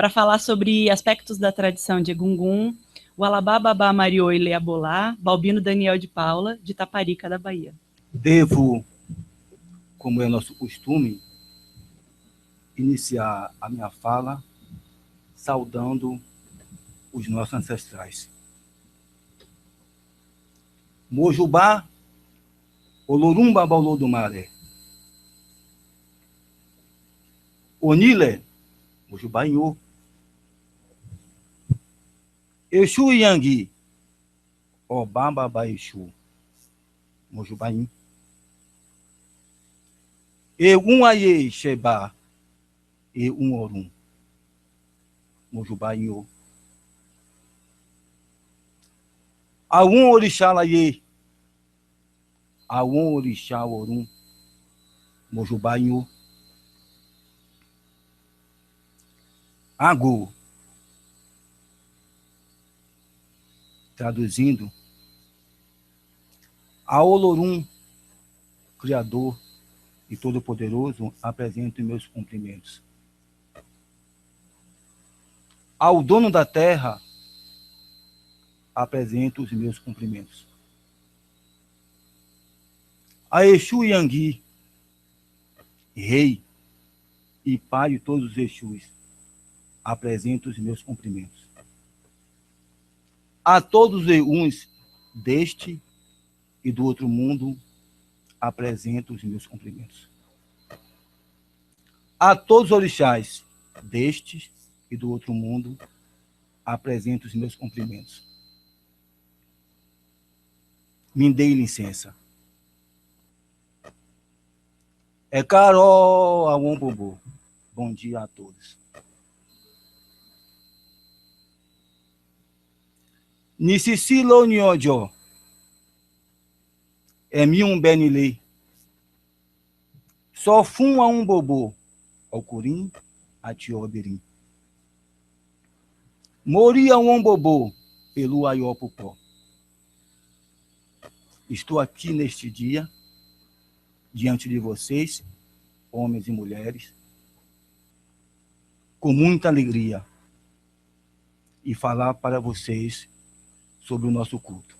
para falar sobre aspectos da tradição de Egungun, o Alabá Babá Mariô e Leabolá, Balbino Daniel de Paula, de Taparica, da Bahia. Devo, como é nosso costume, iniciar a minha fala saudando os nossos ancestrais. Mojubá, Olorumba Baulô do Maré. Onile, Mojubá Inhô. Exu Yangui, Obá Babá Exu, Mojubá In. Egun Aie Sheba, Eun Orum, Mojubá Inhô. Aum Orixá Laie, Aum Orixá Orum, Mojubá Inhô. Agô, traduzindo, a Olorum, Criador e Todo-Poderoso, apresento meus cumprimentos. Ao dono da terra, apresento os meus cumprimentos. A Exu Yangui, rei e pai de todos os Exus, apresento os meus cumprimentos. A todos os Euns deste e do outro mundo, apresento os meus cumprimentos. A todos os orixás deste e do outro mundo, apresento os meus cumprimentos. Me dê licença. É Carol Awon Bobo. Bom dia a todos. Nisisilo Nyojo. Emium Benile. Só fum a um bobo. Alcurim, Atioberim. Moria um bobo pelo Aiopopó. Estou aqui neste dia, diante de vocês, homens e mulheres, com muita alegria, e falar para vocês sobre o nosso culto.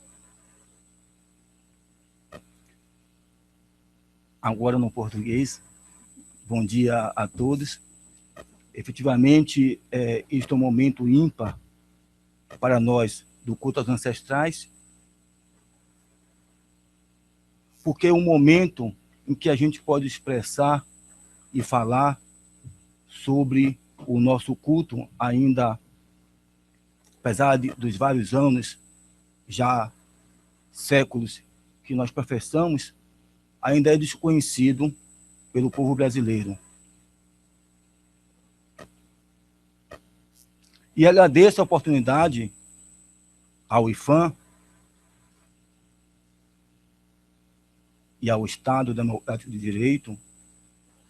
Agora no português, bom dia a todos. Efetivamente, este é um momento ímpar para nós do culto aos ancestrais, porque é um momento em que a gente pode expressar e falar sobre o nosso culto, ainda, apesar dos vários anos, já séculos que nós professamos, ainda é desconhecido pelo povo brasileiro. E agradeço a oportunidade ao IFAM e ao Estado Democrático de Direito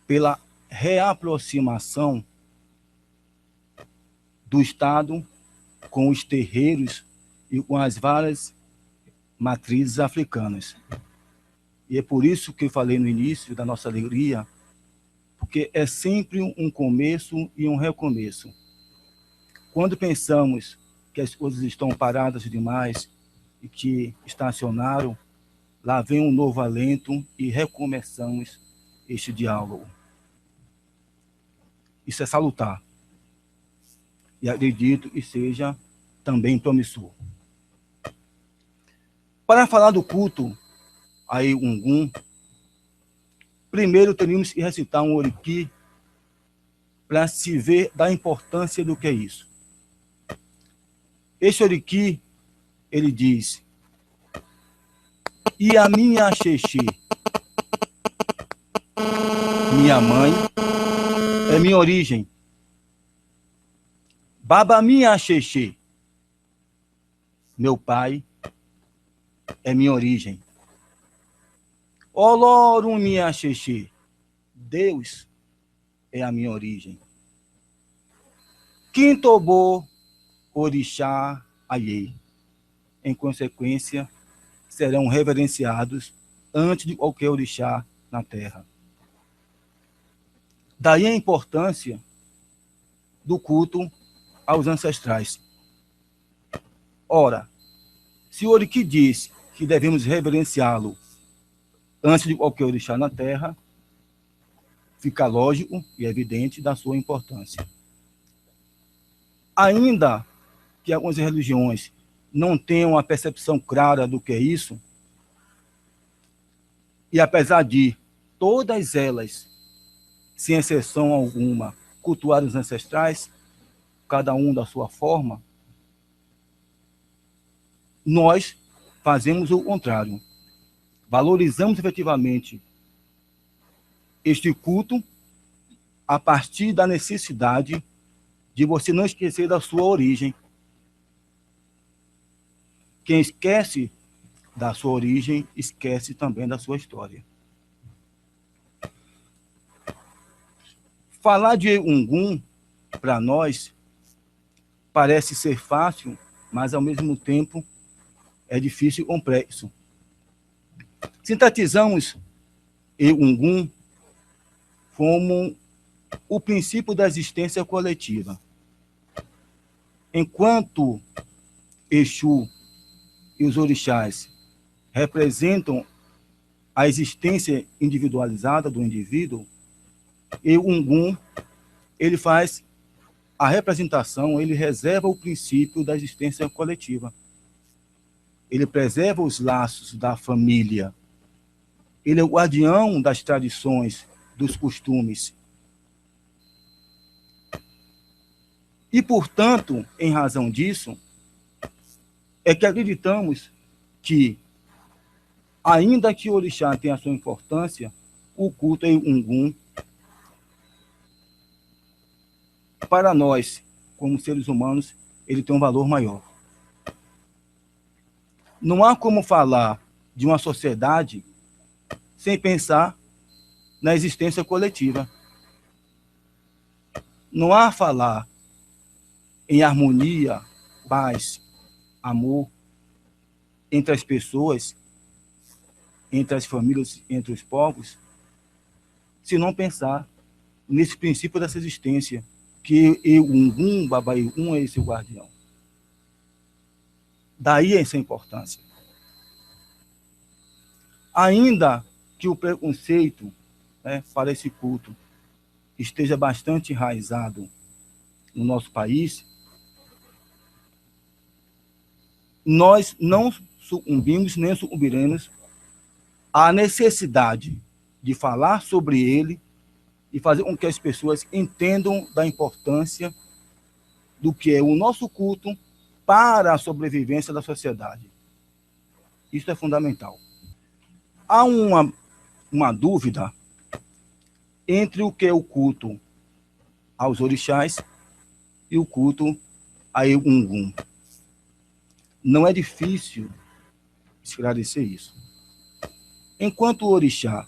pela reaproximação do Estado com os terreiros e com as várias matrizes africanas. E é por isso que eu falei no início da nossa alegria, porque é sempre um começo e um recomeço. Quando pensamos que as coisas estão paradas demais e que estacionaram, lá vem um novo alento e recomeçamos este diálogo. Isso é salutar. E acredito que seja também promissor. Para falar do culto a Egungun, primeiro teríamos que recitar um oriqui para se ver da importância do que é isso. Este oriqui, ele diz: e a minha Xexê, minha mãe, é minha origem. Baba minha Xexê, meu pai, é minha origem. Olorum minha Xexê, Deus é a minha origem. Quintobô, Orixá, Aie. Em consequência, serão reverenciados antes de qualquer orixá na terra. Daí a importância do culto aos ancestrais. Ora, se o Oriki diz que devemos reverenciá-lo antes de qualquer orixá na Terra, fica lógico e evidente da sua importância. Ainda que algumas religiões não tenham a percepção clara do que é isso, e apesar de todas elas, sem exceção alguma, cultuar os ancestrais, cada um da sua forma, nós fazemos o contrário. Valorizamos efetivamente este culto a partir da necessidade de você não esquecer da sua origem. Quem esquece da sua origem, esquece também da sua história. Falar de Ogum, para nós, parece ser fácil, mas, ao mesmo tempo, é difícil e complexo. Sintetizamos Ogum como o princípio da existência coletiva. Enquanto Exu e os orixás representam a existência individualizada do indivíduo, e o Ogum, ele faz a representação, ele reserva o princípio da existência coletiva. Ele preserva os laços da família. Ele é o guardião das tradições, dos costumes. E, portanto, em razão disso, é que acreditamos que, ainda que o orixá tenha a sua importância, o culto em Ogum, para nós, como seres humanos, ele tem um valor maior. Não há como falar de uma sociedade sem pensar na existência coletiva. Não há falar em harmonia, paz, amor entre as pessoas, entre as famílias, entre os povos, se não pensar nesse princípio dessa existência, que Ogum, Baba Ogum, é esse o guardião. Daí essa importância. Ainda que o preconceito, para esse culto esteja bastante enraizado no nosso país, nós não sucumbimos nem sucumbiremos à necessidade de falar sobre ele e fazer com que as pessoas entendam da importância do que é o nosso culto para a sobrevivência da sociedade. Isso é fundamental. Há uma dúvida entre o que é o culto aos orixás e o culto a Ogum. Não é difícil esclarecer isso. Enquanto o orixá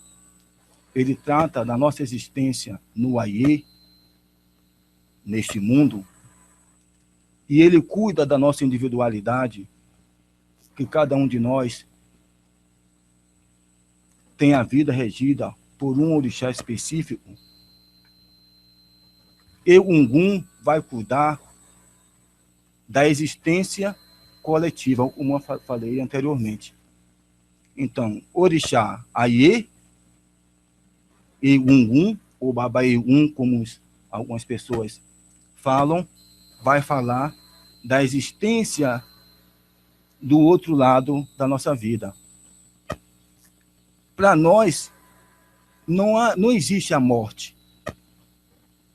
ele trata da nossa existência no Aie, neste mundo, e ele cuida da nossa individualidade, que cada um de nós tem a vida regida por um orixá específico, e Ogum vai cuidar da existência coletiva, como eu falei anteriormente. Então, orixá Aie e Ogum, ou Baba Ogum, como algumas pessoas falam, vai falar da existência do outro lado da nossa vida. Para nós, não existe a morte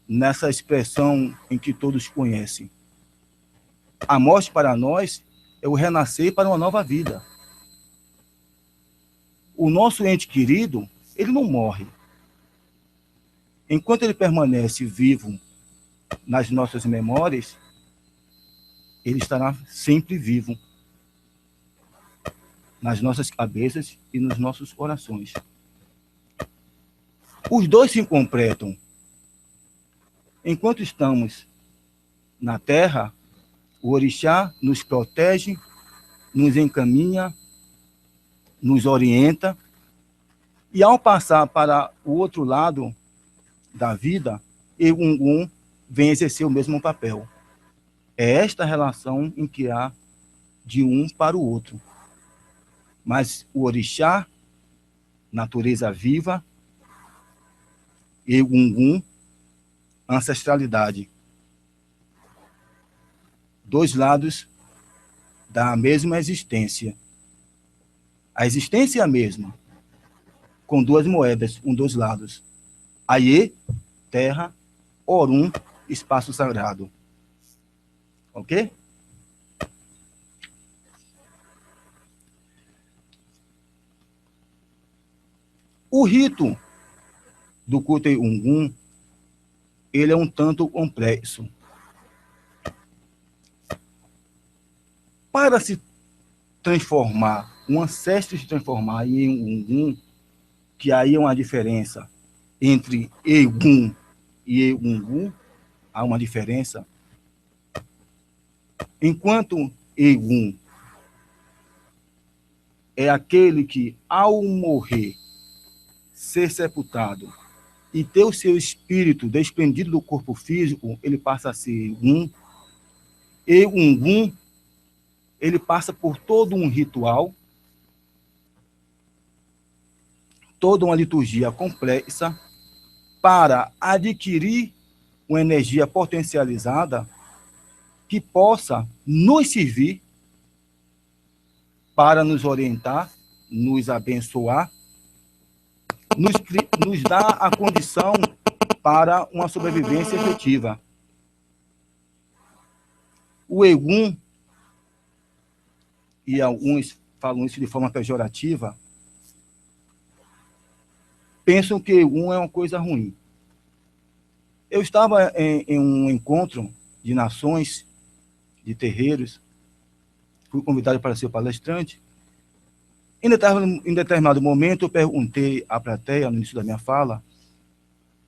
nessa expressão em que todos conhecem. A morte para nós é o renascer para uma nova vida. O nosso ente querido, ele não morre. Enquanto ele permanece vivo nas nossas memórias, ele estará sempre vivo nas nossas cabeças e nos nossos corações. Os dois se completam. Enquanto estamos na Terra, o orixá nos protege, nos encaminha, nos orienta, e ao passar para o outro lado da vida, Ogum vem exercer o mesmo papel. É esta relação em que há de um para o outro. Mas o orixá, natureza viva, Egungun, ancestralidade. Dois lados da mesma existência. A existência é a mesma, com duas moedas, dos lados. Aie, terra, Orum, espaço sagrado. Ok? O rito do culto Egungun, ele é um tanto complexo. Para se transformar, um ancestro se transformar em Egungun, que aí é uma diferença entre Egun e Egungun, há uma diferença. Enquanto Egun é aquele que, ao morrer, ser sepultado e ter o seu espírito desprendido do corpo físico, ele passa a ser Egun. Egungun, ele passa por todo um ritual, toda uma liturgia complexa para adquirir uma energia potencializada que possa nos servir para nos orientar, nos abençoar, nos dar a condição para uma sobrevivência efetiva. O Egun, e alguns falam isso de forma pejorativa, pensam que Egun é uma coisa ruim. Eu estava em um encontro de nações, de terreiros, fui convidado para ser palestrante. Em determinado momento, eu perguntei à plateia, no início da minha fala,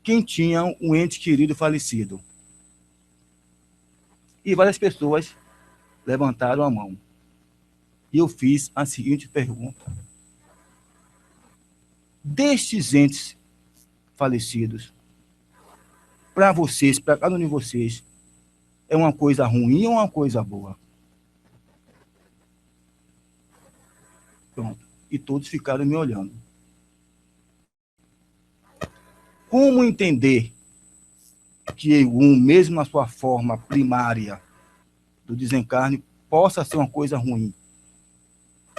quem tinha um ente querido falecido. E várias pessoas levantaram a mão. E eu fiz a seguinte pergunta: destes entes falecidos, para vocês, para cada um de vocês, é uma coisa ruim ou uma coisa boa? Pronto. E todos ficaram me olhando. Como entender que Egun, mesmo na sua forma primária do desencarne, possa ser uma coisa ruim?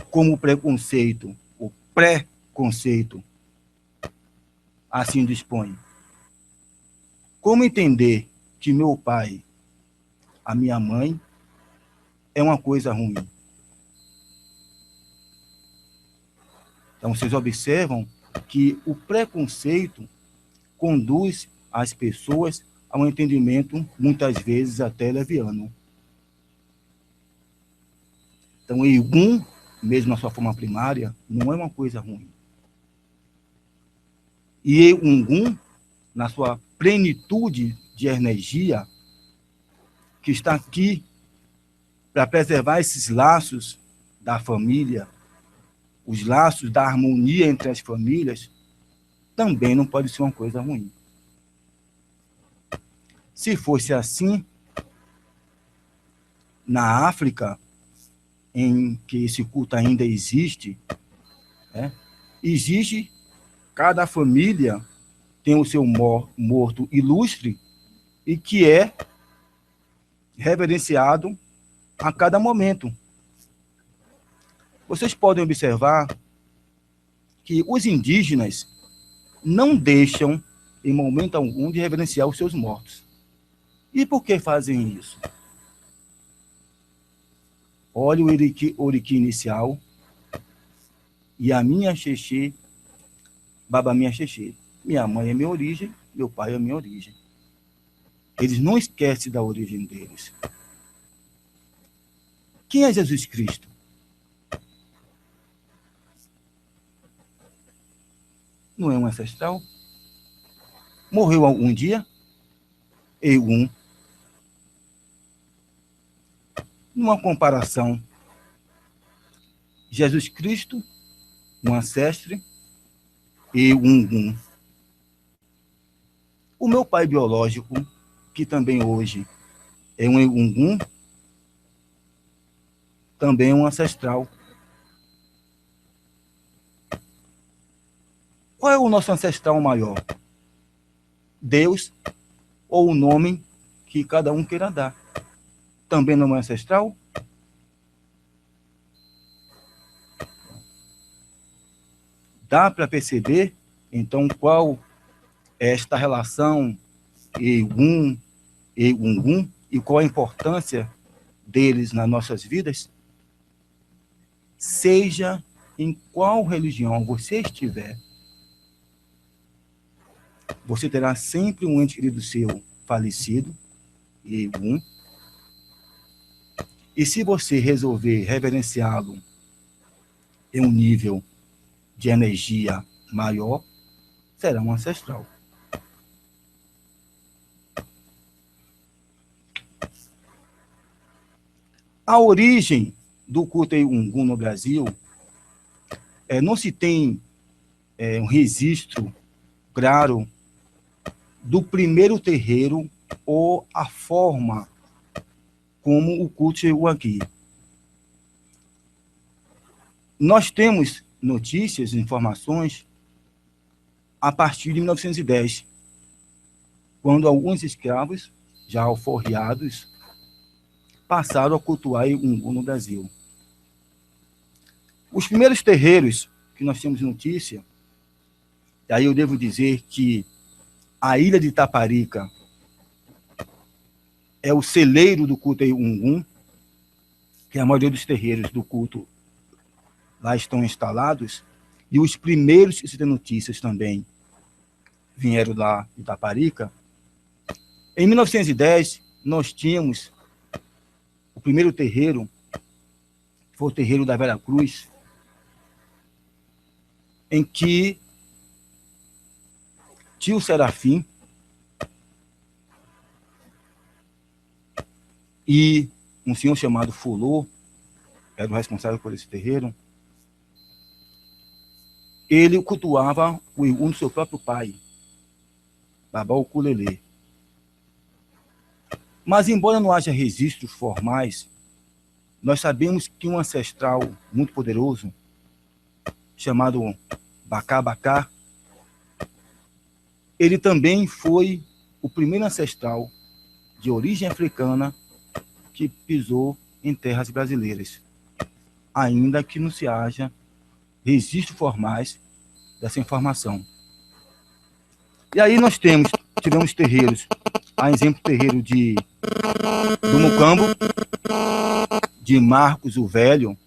Como o preconceito, o pré-conceito, assim dispõe. Como entender que meu pai, a minha mãe, é uma coisa ruim? Então, vocês observam que o preconceito conduz as pessoas a um entendimento, muitas vezes, até leviano. Então, Egun, mesmo na sua forma primária, não é uma coisa ruim. E Egungun, na sua plenitude de energia, que está aqui para preservar esses laços da família, os laços da harmonia entre as famílias, também não pode ser uma coisa ruim. Se fosse assim, na África, em que esse culto ainda existe, existe, cada família tem o seu morto ilustre e que é reverenciado a cada momento. Vocês podem observar que os indígenas não deixam, em momento algum, de reverenciar os seus mortos. E por que fazem isso? Olha o oriqui inicial e a minha xexê, baba minha xexê. Minha mãe é minha origem, meu pai é minha origem. Eles não esquecem da origem deles. Quem é Jesus Cristo? Não é um ancestral? Morreu algum dia? Egun. Numa comparação, Jesus Cristo, um ancestre, Egungun. O meu pai biológico, que também hoje é um Egungun, também um ancestral. Qual é o nosso ancestral maior? Deus ou o nome que cada um queira dar? Também não é ancestral? Dá para perceber, então, qual é esta relação Egum e Ungum e qual a importância deles nas nossas vidas? Seja em qual religião você estiver, você terá sempre um ente querido seu falecido, Egum, e se você resolver reverenciá-lo em um nível de energia maior, será um ancestral. A origem do culto Egum no Brasil, não se tem um registro claro do primeiro terreiro ou a forma como o culto chegou aqui. Nós temos notícias, informações, a partir de 1910, quando alguns escravos, já alforriados, passaram a cultuar Egum no Brasil. Os primeiros terreiros que nós temos notícia, e aí eu devo dizer que a ilha de Itaparica é o celeiro do culto Egum, que a maioria dos terreiros do culto lá estão instalados, e os primeiros que se tem notícias também vieram lá de Itaparica. Em 1910, nós tínhamos o primeiro terreiro, que foi o terreiro da Vera Cruz, em que tio Serafim e um senhor chamado Fulô, era o responsável por esse terreiro, ele cultuava o Egum do seu próprio pai, Babá Ukulele. Mas, embora não haja registros formais, nós sabemos que um ancestral muito poderoso, chamado Bacá Bacá, ele também foi o primeiro ancestral de origem africana que pisou em terras brasileiras, ainda que não se haja registros formais dessa informação. E aí nós tivemos terreiros, a exemplo do terreiro do Mucambo, de Marcos o Velho.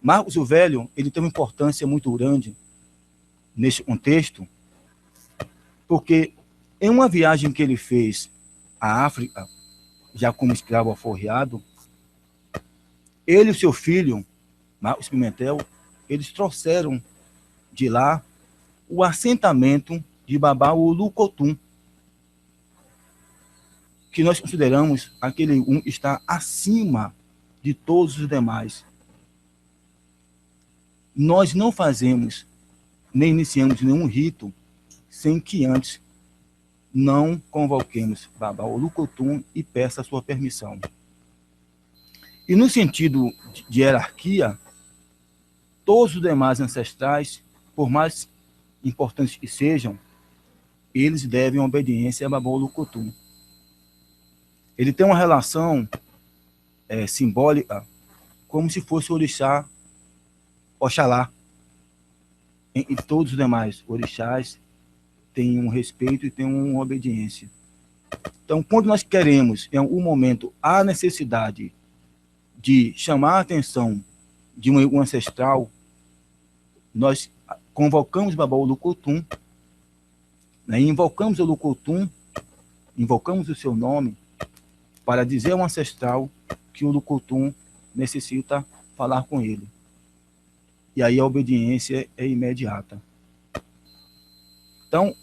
Marcos o Velho, ele tem uma importância muito grande nesse contexto, porque em uma viagem que ele fez à África, já como escravo alforriado, ele e o seu filho, Marcos Pimentel, eles trouxeram de lá o assentamento de Babá Ulucotum, que nós consideramos aquele Egum está acima de todos os demais. Nós não fazemos, nem iniciamos nenhum rito sem que antes não convoquemos Babá Ulucotum e peça a sua permissão. E no sentido de hierarquia, todos os demais ancestrais, por mais importantes que sejam, eles devem obediência a Babá Ulucotum. Ele tem uma relação simbólica como se fosse o orixá Oxalá. E todos os demais orixás têm um respeito e têm uma obediência. Então, quando nós queremos, em algum momento, a necessidade de chamar a atenção de um ancestral, nós convocamos Babá Ulucotum, né, invocamos o Ulucotum, invocamos o seu nome, para dizer ao ancestral que o Ulucotum necessita falar com ele. E aí a obediência é imediata. Então,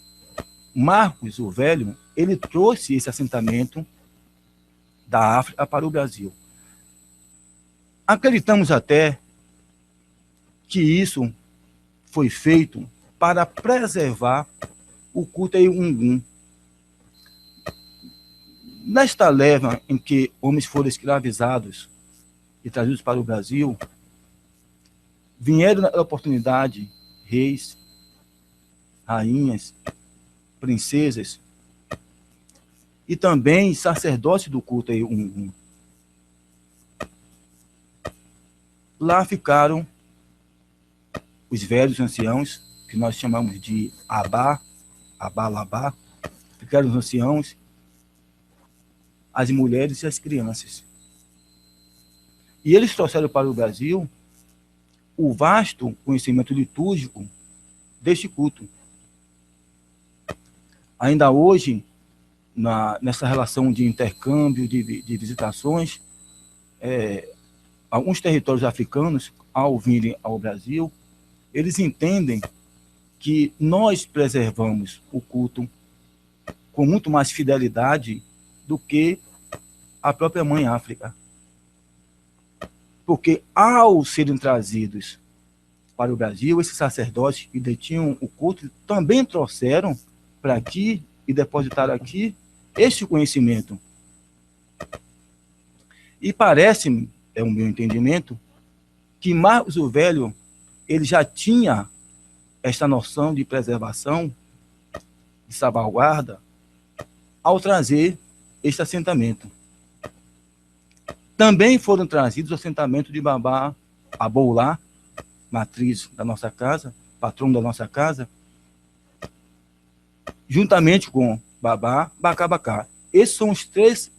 Marcos, o Velho, ele trouxe esse assentamento da África para o Brasil. Acreditamos até que isso foi feito para preservar o culto a Egum. Nesta leva em que homens foram escravizados e trazidos para o Brasil, vieram na oportunidade reis, rainhas, princesas e também sacerdotes do culto aí, Lá ficaram os velhos anciãos, que nós chamamos de Abalabá, ficaram os anciãos, as mulheres e as crianças. E eles trouxeram para o Brasil o vasto conhecimento litúrgico deste culto. Ainda hoje, nessa relação de intercâmbio, de visitações, alguns territórios africanos, ao virem ao Brasil, eles entendem que nós preservamos o culto com muito mais fidelidade do que a própria mãe África. Porque ao serem trazidos para o Brasil, esses sacerdotes que detinham o culto também trouxeram para aqui e depositaram aqui este conhecimento. E parece-me, é o meu entendimento, que Marcos o Velho ele já tinha esta noção de preservação, de salvaguarda, ao trazer este assentamento. Também foram trazidos o assentamento de Babá Abolá, matriz da nossa casa, patrão da nossa casa, juntamente com Babá Bacabacá. Esses são os 3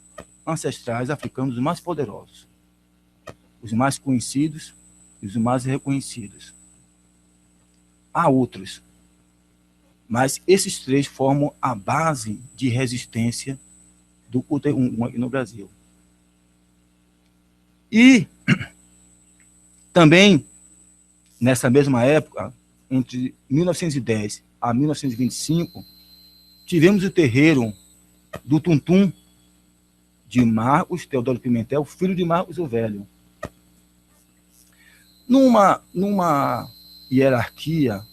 ancestrais africanos mais poderosos, os mais conhecidos e os mais reconhecidos. Há outros, mas esses 3 formam a base de resistência do culto aqui no Brasil. E também, nessa mesma época, entre 1910 a 1925, tivemos o terreiro do Tuntum, de Marcos Teodoro Pimentel, filho de Marcos o Velho. Numa hierarquia,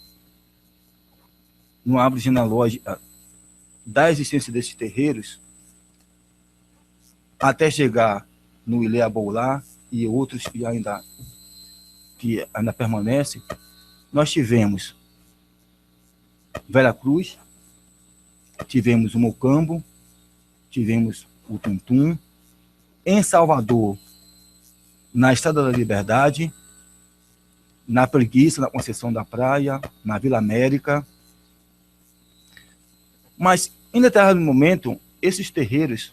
numa árvore genealógica da existência desses terreiros, até chegar no Ilê Abolá e outros que ainda permanecem, nós tivemos Vera Cruz, tivemos o Mocambo, tivemos o Tuntum, em Salvador, na Estrada da Liberdade, na Preguiça, na Conceição da Praia, na Vila América. Mas, em determinado momento, esses terreiros,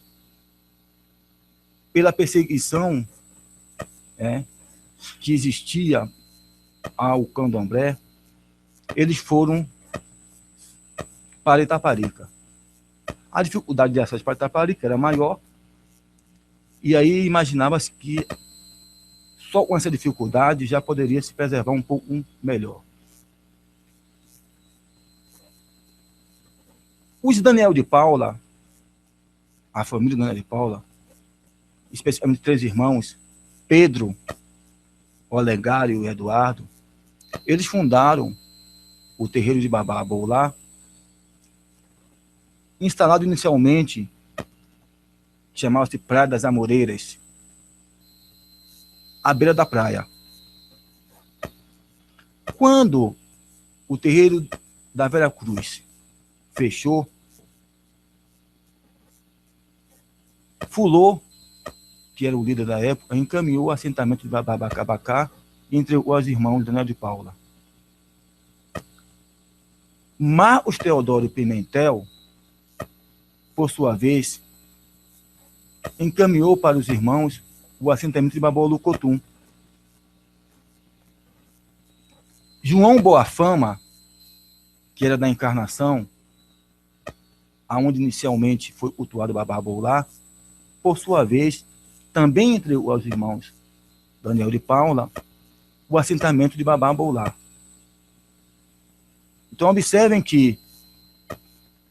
pela perseguição que existia ao candomblé, eles foram para Itaparica. A dificuldade de acesso para Itaparica era maior, e aí imaginava-se que só com essa dificuldade já poderia se preservar um pouco melhor. Os Daniel de Paula, a família Daniel de Paula, especialmente 3 irmãos, Pedro, Olegário e Eduardo, eles fundaram o terreiro de Babá Abolá, instalado inicialmente, chamava-se Praia das Amoreiras, à beira da praia. Quando o terreiro da Vera Cruz fechou, Fulô, que era o líder da época, encaminhou o assentamento de Babá Bacabacá e entregou aos irmãos Daniel de Paula. Marcos Teodoro Pimentel, por sua vez, encaminhou para os irmãos o assentamento de Babolucotum. João Boafama, que era da Encarnação, aonde inicialmente foi cultuado Babá Abolá, por sua vez, também entregou aos irmãos Daniel de Paula o assentamento de Babá Abolá. Então, observem que,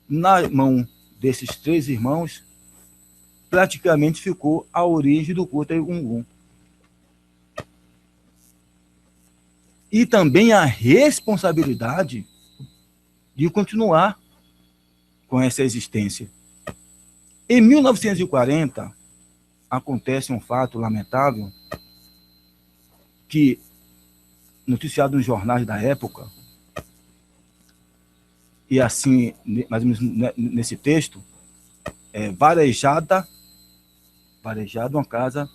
na mão desses 3 irmãos, praticamente ficou a origem do culto Egungun. E também a responsabilidade de continuar com essa existência. Em 1940, acontece um fato lamentável, que, noticiado nos jornais da época, e assim, mais ou menos nesse texto, varejada uma casa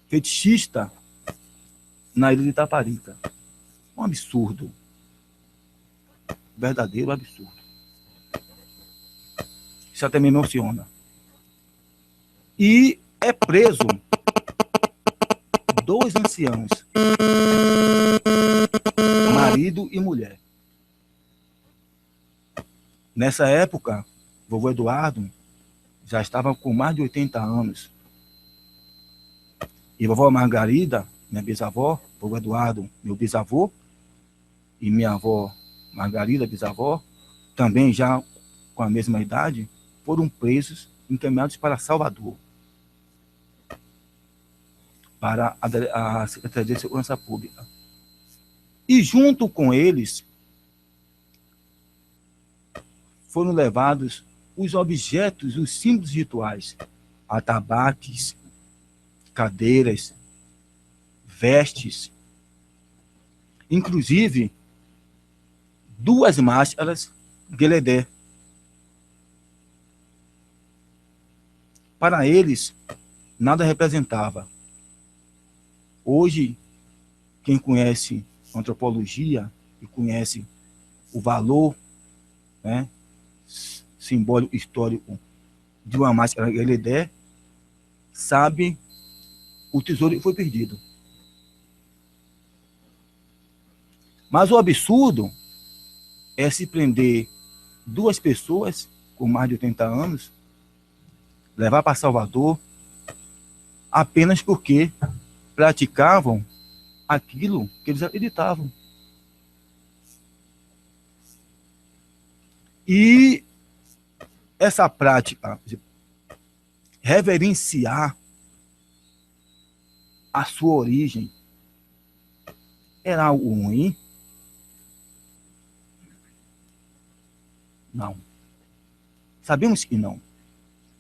fetichista na ilha de Itaparica. Um absurdo. Verdadeiro absurdo. Isso até me emociona. E é preso 2 anciãos, marido e mulher. Nessa época, vovô Eduardo já estava com mais de 80 anos. E vovó Margarida, minha bisavó, vovô Eduardo, meu bisavô, e minha avó Margarida, bisavó, também já com a mesma idade, foram presos, encaminhados para Salvador, para a Secretaria de Segurança Pública. E junto com eles foram levados os objetos, os símbolos rituais, atabaques, cadeiras, vestes, inclusive 2 máscaras Gueledé. Para eles, nada representava. Hoje, quem conhece antropologia e conhece o valor, né, simbólico histórico de uma máscara Gueledé, sabe o tesouro foi perdido. Mas o absurdo é se prender 2 pessoas com mais de 80 anos, levar para Salvador, apenas porque praticavam aquilo que eles acreditavam. E essa prática, reverenciar a sua origem, era algo ruim? Não. Sabemos que não.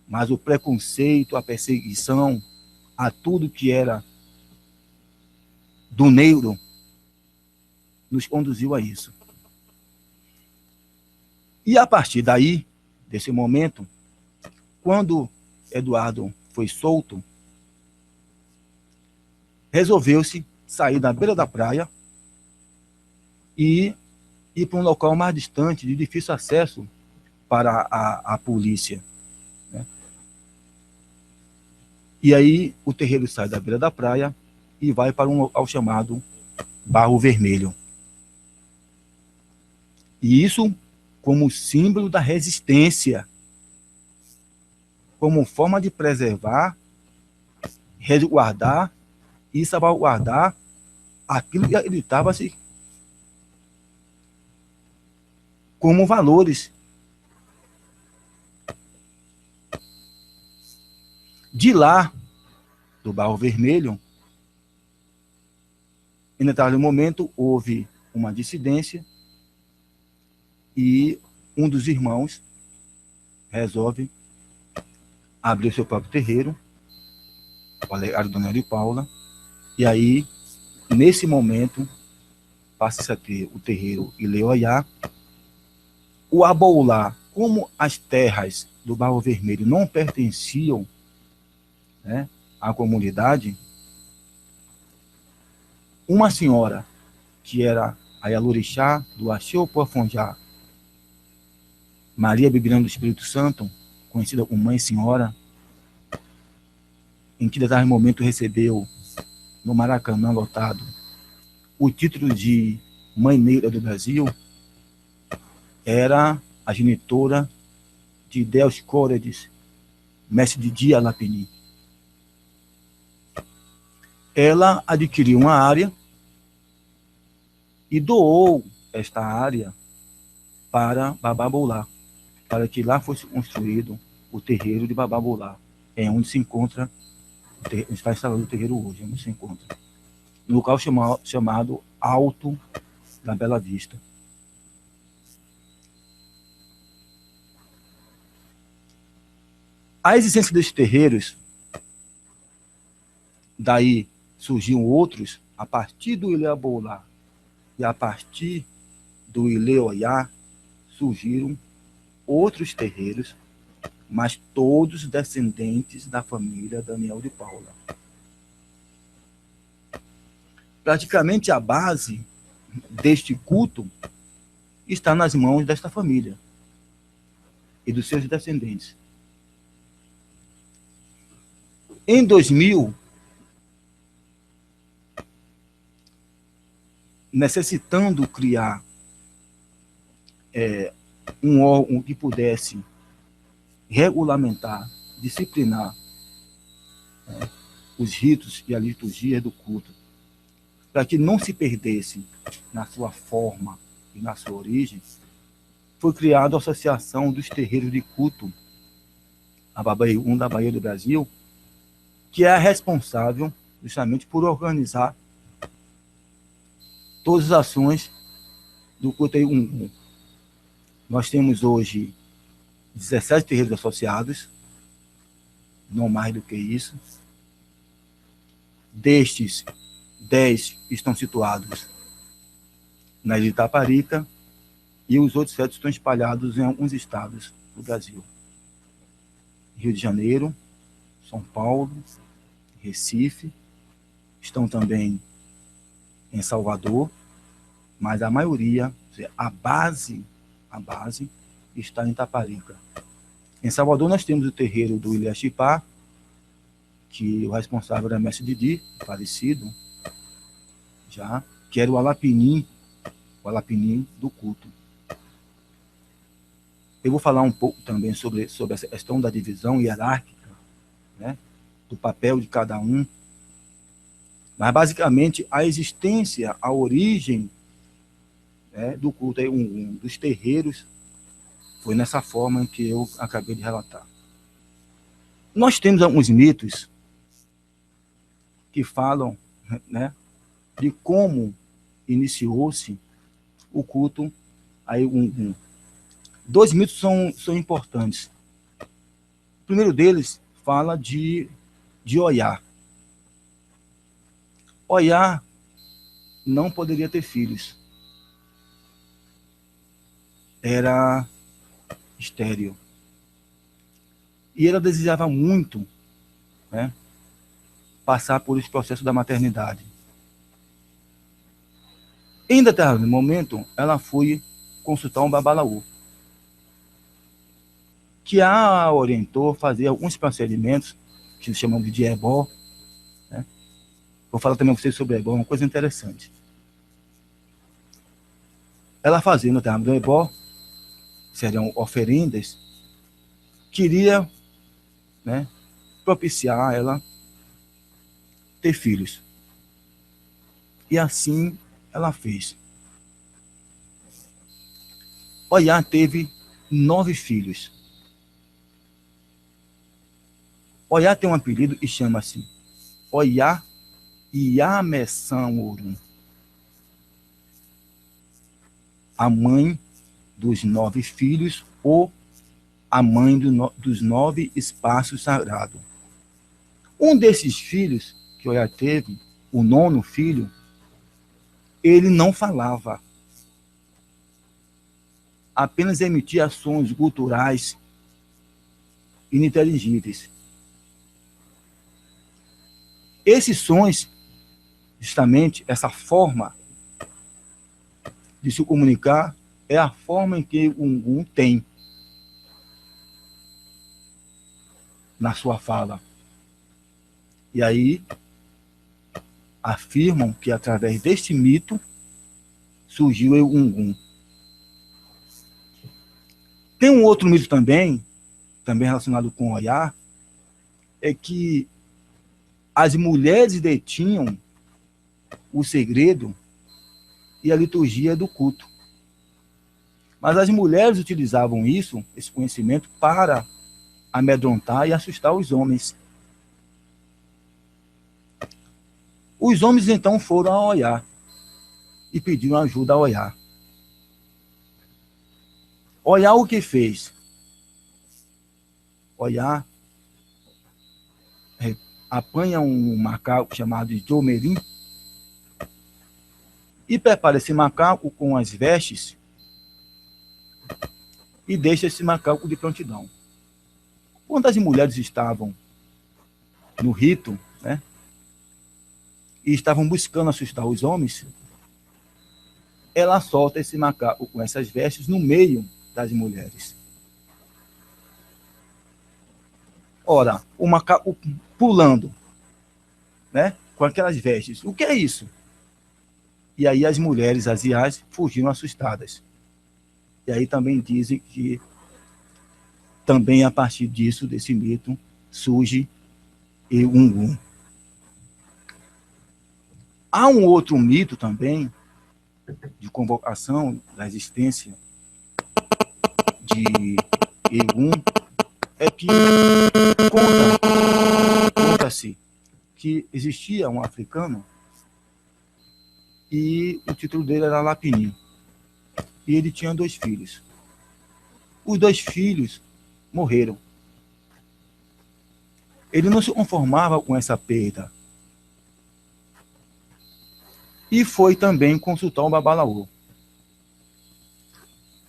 Mas o preconceito, a perseguição, a tudo que era do negro, nos conduziu a isso. E a partir daí, desse momento, quando Eduardo foi solto, resolveu-se sair da beira da praia e ir para um local mais distante, de difícil acesso para a polícia. Né? E aí o terreiro sai da beira da praia e vai para um local chamado Barro Vermelho. E isso como símbolo da resistência, como forma de preservar, resguardar e salvaguardar aquilo que acreditava-se como valores. De lá, do Barro Vermelho, em determinado momento, houve uma dissidência e um dos irmãos resolve abrir seu próprio terreiro, o Alegário Dona de Paula, e aí, nesse momento, passa-se a ter o terreiro Ileuaiá. O Aboulá, como as terras do Barro Vermelho não pertenciam, né, à comunidade, uma senhora, que era a Yalorixá, do Axé Poafonjá, Maria Bibirã do Espírito Santo, conhecida como Mãe Senhora, em que determinado momento recebeu, no Maracanã lotado, o título de Mãe Negra do Brasil, era a genitora de Deus Córedes, mestre de Dia Lapini. Ela adquiriu uma área e doou esta área para Bababoulá, para que lá fosse construído o terreiro de Bababoulá, é onde se encontra, está instalado o terreiro hoje, onde se encontra, no local chamado Alto da Bela Vista. A existência desses terreiros, daí surgiam outros, a partir do Ilê Abolá e a partir do Ilê Oiá, surgiram outros terreiros, mas todos descendentes da família Daniel de Paula. Praticamente a base deste culto está nas mãos desta família e dos seus descendentes. Em 2000, necessitando criar um órgão que pudesse regulamentar, disciplinar os ritos e a liturgia do culto, para que não se perdesse na sua forma e na sua origem, foi criada a Associação dos Terreiros de Culto, a Babaiú da Bahia do Brasil, que é a responsável justamente por organizar todas as ações do culto Egungun. Nós temos hoje 17 terreiros associados, não mais do que isso. Destes, 10 estão situados na ilha de Itaparica e os outros 7 estão espalhados em alguns estados do Brasil. Rio de Janeiro, São Paulo, Recife, estão também em Salvador, mas a maioria, a base está em Itaparica. Em Salvador nós temos o terreiro do Ilê Chipá, que o responsável era Mestre Didi, falecido, já, que era o alapinim do culto. Eu vou falar um pouco também sobre essa questão da divisão hierárquica, né, do papel de cada um, mas basicamente a existência, a origem, né, do culto dos terreiros foi nessa forma que eu acabei de relatar. Nós temos alguns mitos que falam, né, de como iniciou-se o culto a Egungun. 2 mitos são importantes. O primeiro deles fala de Oiá. Oiá não poderia ter filhos. Era estéril. E ela desejava muito, né, passar por esse processo da maternidade. Em determinado momento, ela foi consultar um babalaú, que a orientou a fazer alguns procedimentos, que chamamos de ebó, né? Vou falar também com vocês sobre ebó, uma coisa interessante. Ela fazendo o determinado ebó, seriam oferendas, queria, né, propiciar a ela ter filhos. E assim ela fez. Oiá teve 9 filhos. Oiá tem um apelido que chama-se Oiá Iamessão Orum, a mãe dos 9 filhos ou a mãe dos 9 espaços sagrados. Um desses filhos que Oiá teve, o 9º filho, ele não falava, apenas emitia sons guturais ininteligíveis. Esses sons, justamente essa forma de se comunicar, é a forma em que o Egungun tem na sua fala. E aí afirmam que através deste mito surgiu o Egungun. Tem um outro mito também relacionado com Oiá, é que as mulheres detinham o segredo e a liturgia do culto. Mas as mulheres utilizavam esse conhecimento, para amedrontar e assustar os homens. Os homens então foram a Oiá e pediram ajuda a Oiá. Oiá o que fez? Oiá apanha um macaco chamado de Jomerim e prepara esse macaco com as vestes e deixa esse macaco de prontidão. Quando as mulheres estavam no rito, né, e estavam buscando assustar os homens, ela solta esse macaco com essas vestes no meio das mulheres. Ora, o macaco pulando, né, com aquelas vestes. O que é isso? E aí as mulheres asiáticas fugiram assustadas. E aí também dizem que também a partir disso, desse mito, surge Egungun. Há um outro mito também de convocação da existência de Egun, é que conta-se que existia um africano e o título dele era Lapini. E ele tinha 2 filhos. Os 2 filhos morreram. Ele não se conformava com essa perda. E foi também consultar o Babalaô.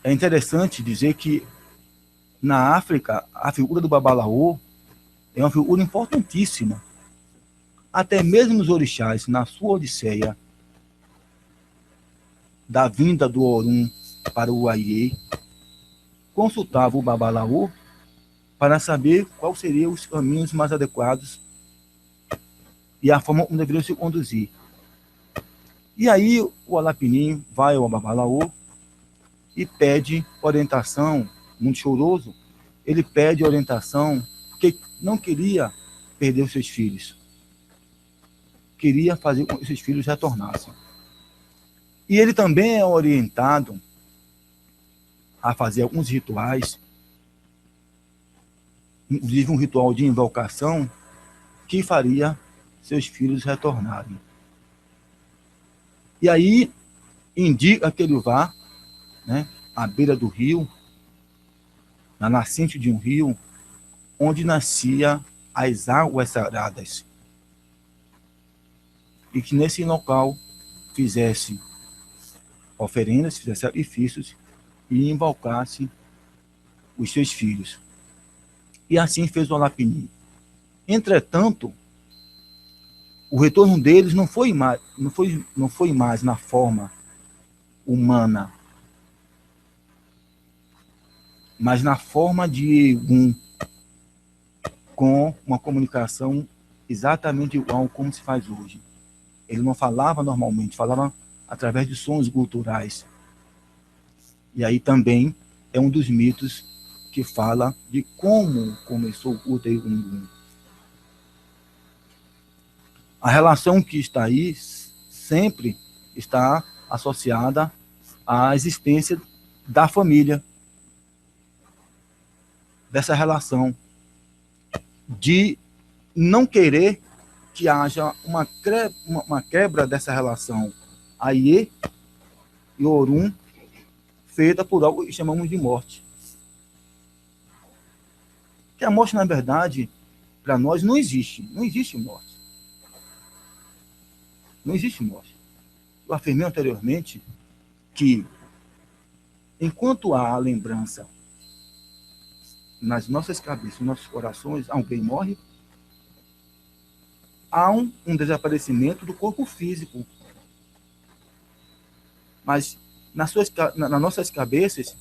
É interessante dizer que na África, a figura do Babalaô é uma figura importantíssima. Até mesmo os orixás, na sua odisseia da vinda do Orum para o Aie, consultavam o Babalaô para saber quais seriam os caminhos mais adequados e a forma como deveriam se conduzir. E aí o Alapinim vai ao Babalaô e pede orientação, muito choroso, ele pede orientação, porque não queria perder os seus filhos. Queria fazer com que os seus filhos retornassem. E ele também é orientado a fazer alguns rituais, inclusive um ritual de invocação, que faria seus filhos retornarem. E aí indica que ele vá, né, à beira do rio, na nascente de um rio, onde nascia as águas sagradas. E que nesse local fizesse oferendas, fizesse sacrifícios e invocasse os seus filhos. E assim fez o Alapini. Entretanto, o retorno deles não foi mais na forma humana, mas na forma de com uma comunicação exatamente igual como se faz hoje. Ele não falava normalmente, falava através de sons guturais. E aí também é um dos mitos que fala de como começou o culto Egungun. A relação que está aí sempre está associada à existência da família, dessa relação de não querer que haja uma quebra dessa relação Aie e Orum, feita por algo que chamamos de morte. Que a morte, na verdade, para nós não existe. Não existe morte. Não existe morte. Eu afirmei anteriormente que, enquanto há a lembrança nas nossas cabeças, nos nossos corações, alguém morre, há um desaparecimento do corpo físico. Mas nas nossas cabeças,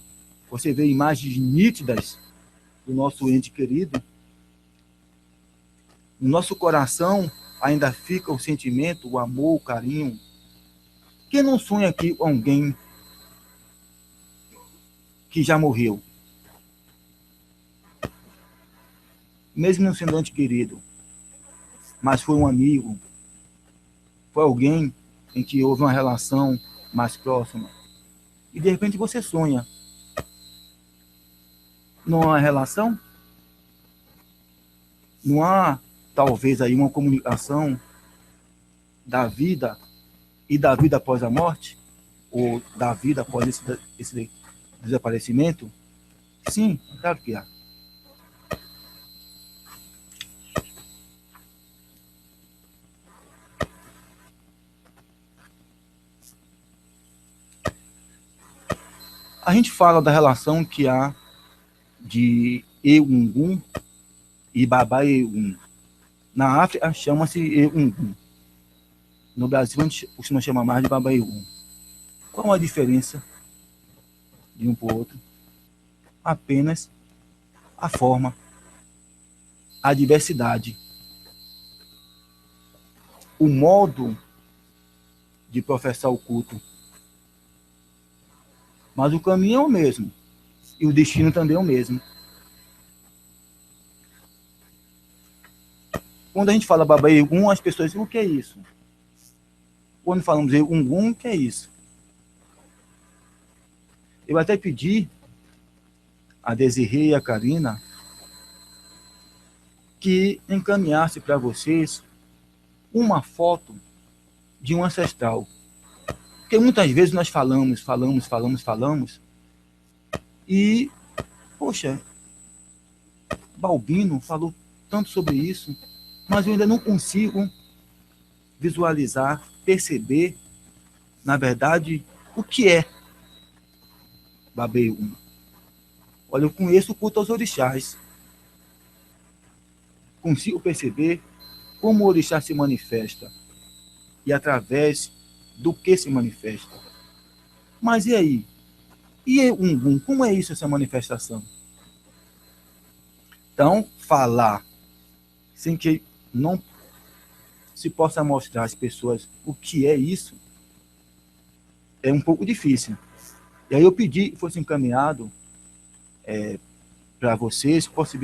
você vê imagens nítidas do nosso ente querido. No nosso coração ainda fica o sentimento, o amor, o carinho. Quem não sonha aqui com alguém que já morreu? Mesmo não sendo ente querido, mas foi um amigo, foi alguém em que houve uma relação mais próxima. E de repente você sonha. Não há relação? Não há, talvez, aí uma comunicação da vida e da vida após a morte? Ou da vida após esse desaparecimento? Sim, claro que há. A gente fala da relação que há de Egungun e Baba-Egun. Na África chama-se Egungun. No Brasil a gente costuma chamar mais de Baba-Egun. Qual a diferença de um para o outro? Apenas a forma, a diversidade, o modo de professar o culto. Mas o caminho é o mesmo. E o destino também é o mesmo. Quando a gente fala Baba-Egun, as pessoas dizem, o que é isso? Quando falamos Egungun, o que é isso? Eu até pedi a Desirê e a Karina que encaminhasse para vocês uma foto de um ancestral. Porque muitas vezes nós falamos, e, poxa, Balbino falou tanto sobre isso, mas eu ainda não consigo visualizar, perceber, na verdade, o que é Baba-Egun. Olha, eu conheço o culto aos orixás. Consigo perceber como o orixá se manifesta e através do que se manifesta. Mas e aí? E Egungun, como é isso, essa manifestação? Então, falar sem que não se possa mostrar às pessoas o que é isso é um pouco difícil. E aí eu pedi que fosse encaminhado para vocês, fosse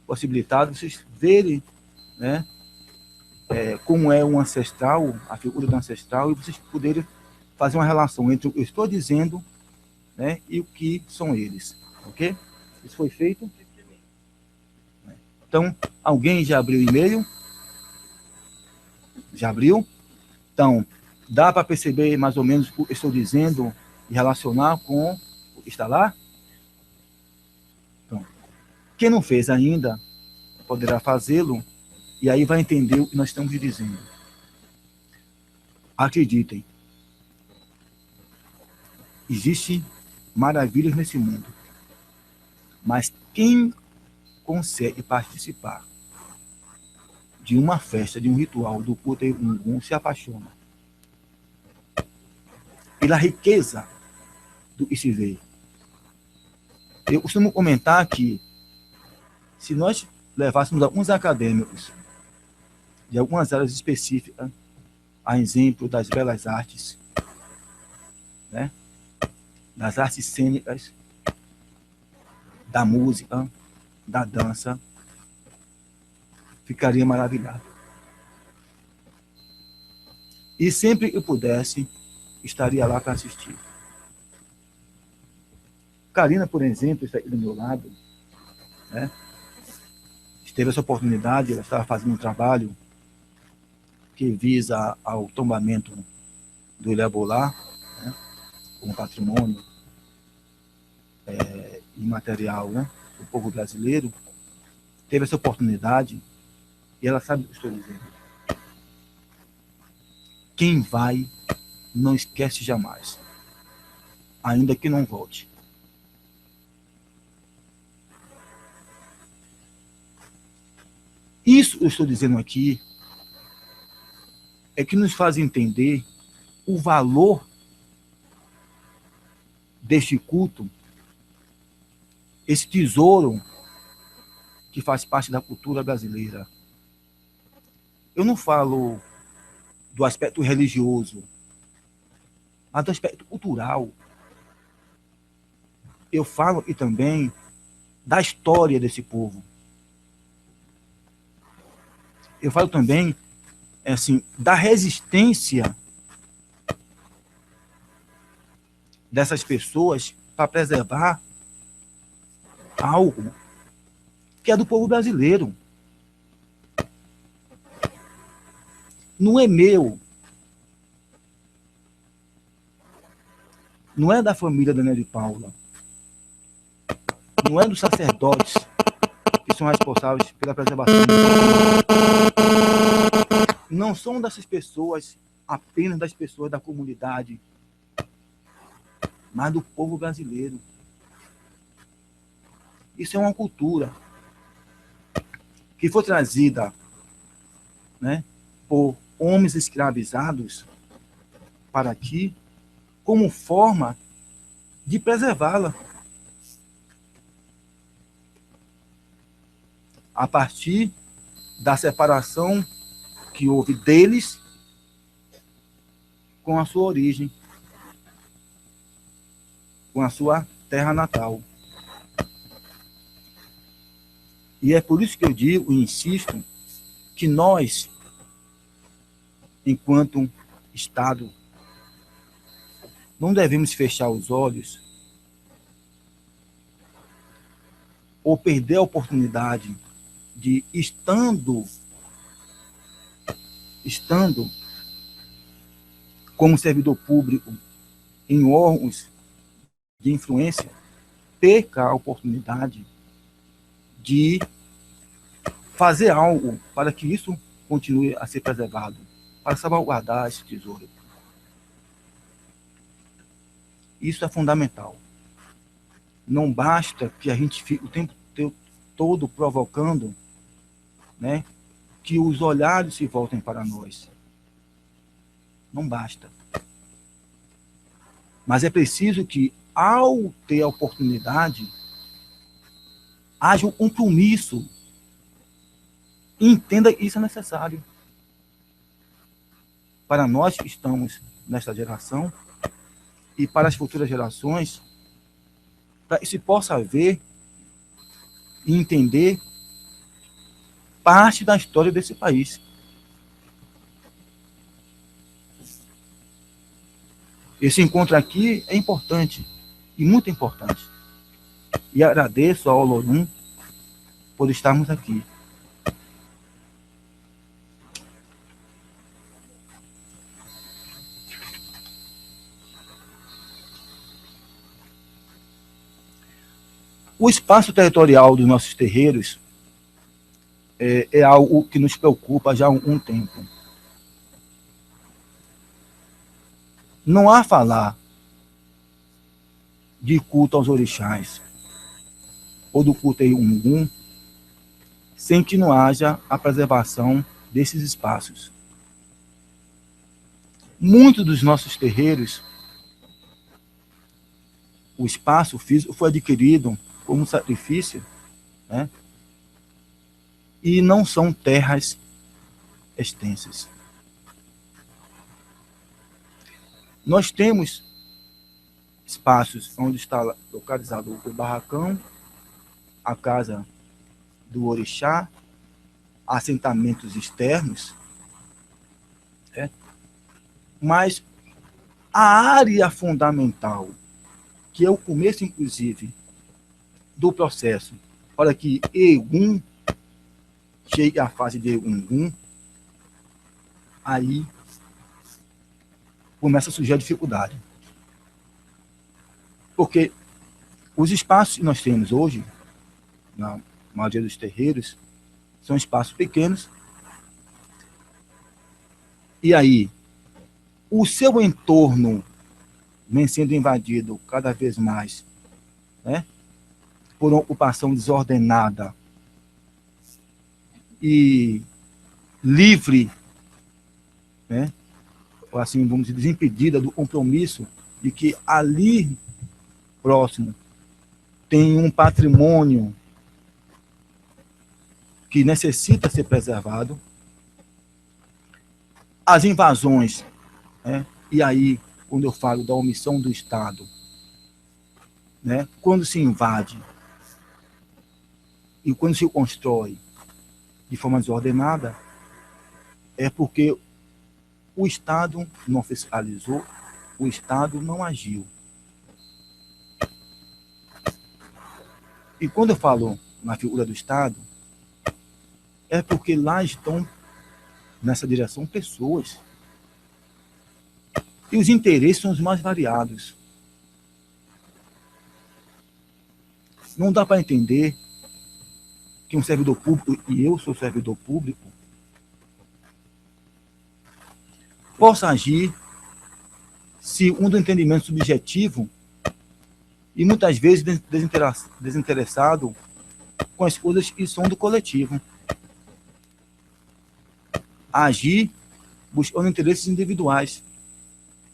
possibilitado vocês verem, né, como é um ancestral, a figura do ancestral, e vocês poderem fazer uma relação entre o que eu estou dizendo, né, e o que são eles. Ok? Isso foi feito? Então, alguém já abriu o e-mail? Já abriu? Então, dá para perceber mais ou menos o que eu estou dizendo e relacionar com o que está lá? Então, quem não fez ainda, poderá fazê-lo, e aí vai entender o que nós estamos dizendo. Acreditem, existem maravilhas nesse mundo, mas quem consegue participar de uma festa, de um ritual do culto Egungun, se apaixona pela riqueza do que se vê. Eu costumo comentar que se nós levássemos alguns acadêmicos de algumas áreas específicas, a exemplo das belas artes, né, das artes cênicas, da música, da dança, ficaria maravilhado. E sempre que pudesse, estaria lá para assistir. Karina, por exemplo, está aqui do meu lado, né? Teve essa oportunidade, ela estava fazendo um trabalho que visa ao tombamento do Ilha-Bolá, né, como patrimônio imaterial, né, do povo brasileiro. Teve essa oportunidade e ela sabe o que estou dizendo. Quem vai não esquece jamais, ainda que não volte. Isso eu estou dizendo aqui é que nos faz entender o valor deste culto, esse tesouro que faz parte da cultura brasileira. Eu não falo do aspecto religioso, mas do aspecto cultural. Eu falo e também da história desse povo. Eu falo também assim, da resistência dessas pessoas para preservar algo que é do povo brasileiro. Não é meu. Não é da família da Ana de Paula. Não é dos sacerdotes que são responsáveis pela preservação. Não são dessas pessoas, apenas das pessoas da comunidade. mas do povo brasileiro. Isso é uma cultura que foi trazida, né, por homens escravizados para aqui como forma de preservá-la. A partir da separação que houve deles com a sua origem, com a sua terra natal. E é por isso que eu digo e insisto que nós, enquanto Estado, não devemos fechar os olhos ou perder a oportunidade de, estando como servidor público em órgãos de influência, perca a oportunidade de fazer algo para que isso continue a ser preservado, para salvaguardar esse tesouro. Isso é fundamental. Não basta que a gente fique o tempo todo provocando, né, que os olhares se voltem para nós. Não basta. Mas é preciso que, ao ter a oportunidade, haja um compromisso. Entenda que isso é necessário. Para nós que estamos nesta geração e para as futuras gerações, para que se possa ver e entender parte da história desse país. Esse encontro aqui é importante, e muito importante. E agradeço ao Olorum por estarmos aqui. O espaço territorial dos nossos terreiros é algo que nos preocupa já há um tempo. Não há falar de culto aos orixás ou do culto a Ogum sem que não haja a preservação desses espaços. Muitos dos nossos terreiros, o espaço físico foi adquirido como sacrifício, né? E não são terras extensas. Nós temos espaços onde está localizado o barracão, a casa do orixá, assentamentos externos, né? Mas a área fundamental, que é o começo, inclusive, do processo, para que Egum chegue à fase de Ogum, aí começa a surgir a dificuldade. Porque os espaços que nós temos hoje, na maioria dos terreiros, são espaços pequenos. E aí, o seu entorno vem sendo invadido cada vez mais, né, por uma ocupação desordenada e livre, né, ou assim, vamos dizer, desimpedida do compromisso de que ali próximo tem um patrimônio que necessita ser preservado. As invasões, né, e aí, quando eu falo da omissão do Estado, né, quando se invade e quando se constrói de forma desordenada, é porque o Estado não fiscalizou, o Estado não agiu. E quando eu falo na figura do Estado, é porque lá estão, nessa direção, pessoas. E os interesses são os mais variados. Não dá para entender que um servidor público, e eu sou servidor público, possa agir se um do entendimento subjetivo e muitas vezes desinteressado com as coisas que são do coletivo. Agir buscando interesses individuais.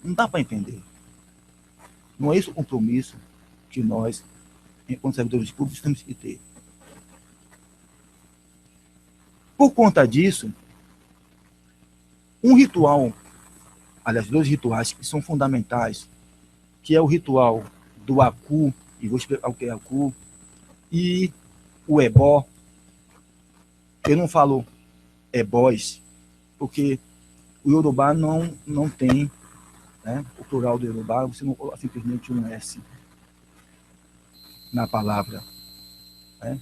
Não dá para entender. Não é esse o compromisso que nós, enquanto servidores públicos, temos que ter. Por conta disso, um ritual, aliás, 2 rituais que são fundamentais, que é o ritual do Aku, e vou explicar o que é Aku, e o Ebó. Eu não falo ebós, porque o Yorubá não tem, né, o plural do Yorubá, você não coloca simplesmente um S na palavra. Né?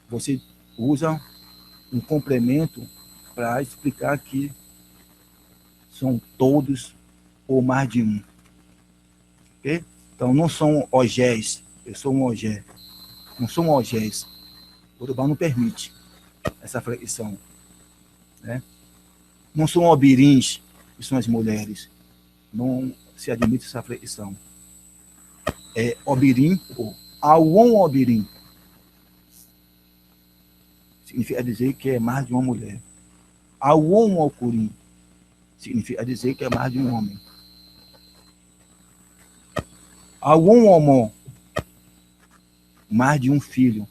Você usa um complemento para explicar que são todos ou mais de um. Okay? Então, não são ogés, eu sou um ogé. Não são ogés. O Yorubá não permite essa flexão. Né? Não são obirins, que são as mulheres. Não se admite essa flexão. É obirim ou auon obirim. Significa dizer que é mais de uma mulher. Auon okurim. Significa dizer que é mais de um homem. Auon omon. Mais de um filho.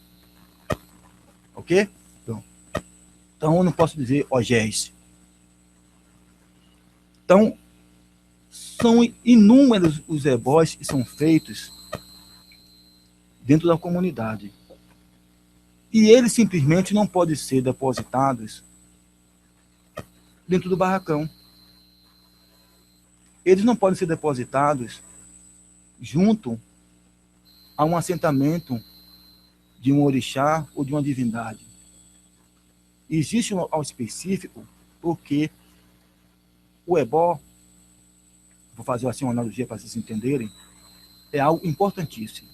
Ok? Então eu não posso dizer ogés. Então, são inúmeros os ebós que são feitos dentro da comunidade. E eles simplesmente não podem ser depositados dentro do barracão. Eles não podem ser depositados junto a um assentamento de um orixá ou de uma divindade. Existe um local específico porque o ebó, vou fazer assim uma analogia para vocês entenderem, é algo importantíssimo.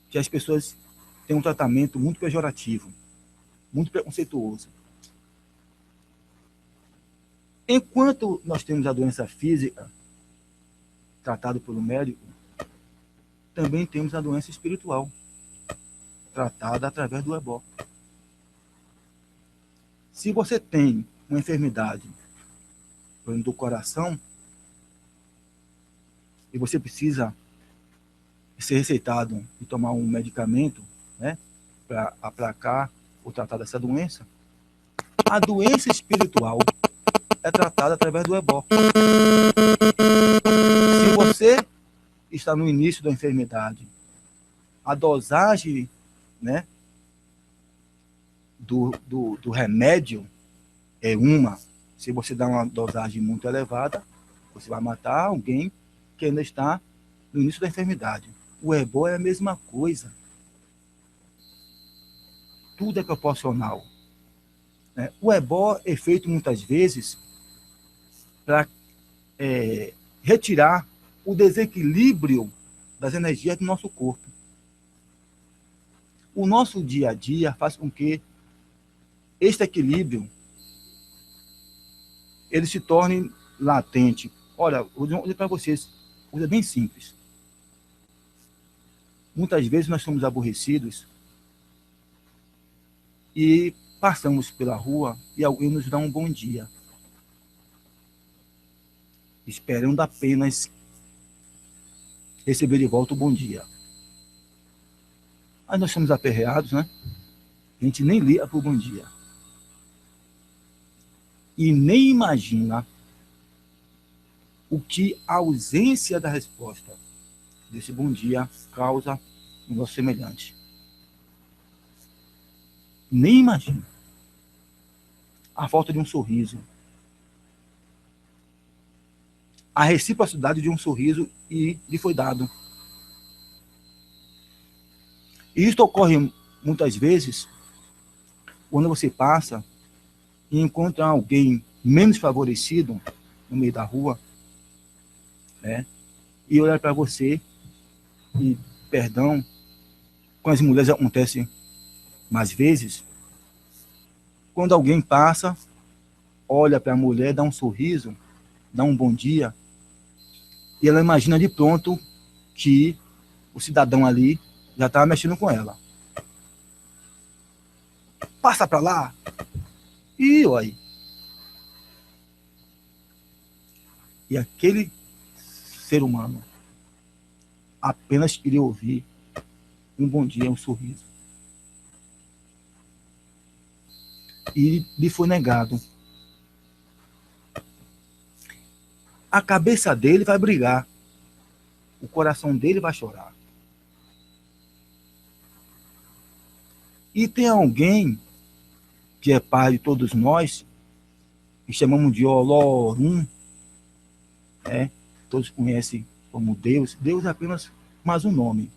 Que as pessoas têm um tratamento muito pejorativo, muito preconceituoso. Enquanto nós temos a doença física tratada pelo médico, também temos a doença espiritual tratada através do ebó. Se você tem uma enfermidade do coração e você precisa ser receitado e tomar um medicamento, né, para aplacar ou tratar dessa doença, a doença espiritual é tratada através do ebó. Se você está no início da enfermidade, a dosagem, né, do remédio é uma. Se você dá uma dosagem muito elevada, você vai matar alguém que ainda está no início da enfermidade. O ebó é a mesma coisa. Tudo é proporcional. Né? O ebó é feito muitas vezes para retirar o desequilíbrio das energias do nosso corpo. O nosso dia a dia faz com que este equilíbrio ele se torne latente. Olha, vou dizer para vocês, coisa bem simples. Muitas vezes nós somos aborrecidos e passamos pela rua e alguém nos dá um bom dia, esperando apenas receber de volta o bom dia. Aí nós somos aperreados, né? A gente nem liga para o bom dia. E nem imagina o que a ausência da resposta desse bom dia causa no nosso semelhante. Nem imagina. A falta de um sorriso. A reciprocidade de um sorriso e lhe foi dado. E isso ocorre muitas vezes quando você passa e encontra alguém menos favorecido no meio da rua, né? E olhar para você e, perdão, com as mulheres acontece mais vezes, quando alguém passa, olha para a mulher, dá um sorriso, dá um bom dia, E ela imagina de pronto que o cidadão ali já estava mexendo com ela. Passa para lá. E olha. E aquele ser humano apenas queria ouvir um bom dia, um sorriso. E lhe foi negado. A cabeça dele vai brigar. O coração dele vai chorar. E tem alguém que é pai de todos nós, que chamamos de Olorum, né? Todos conhecem como Deus. Deus é apenas mais um nome.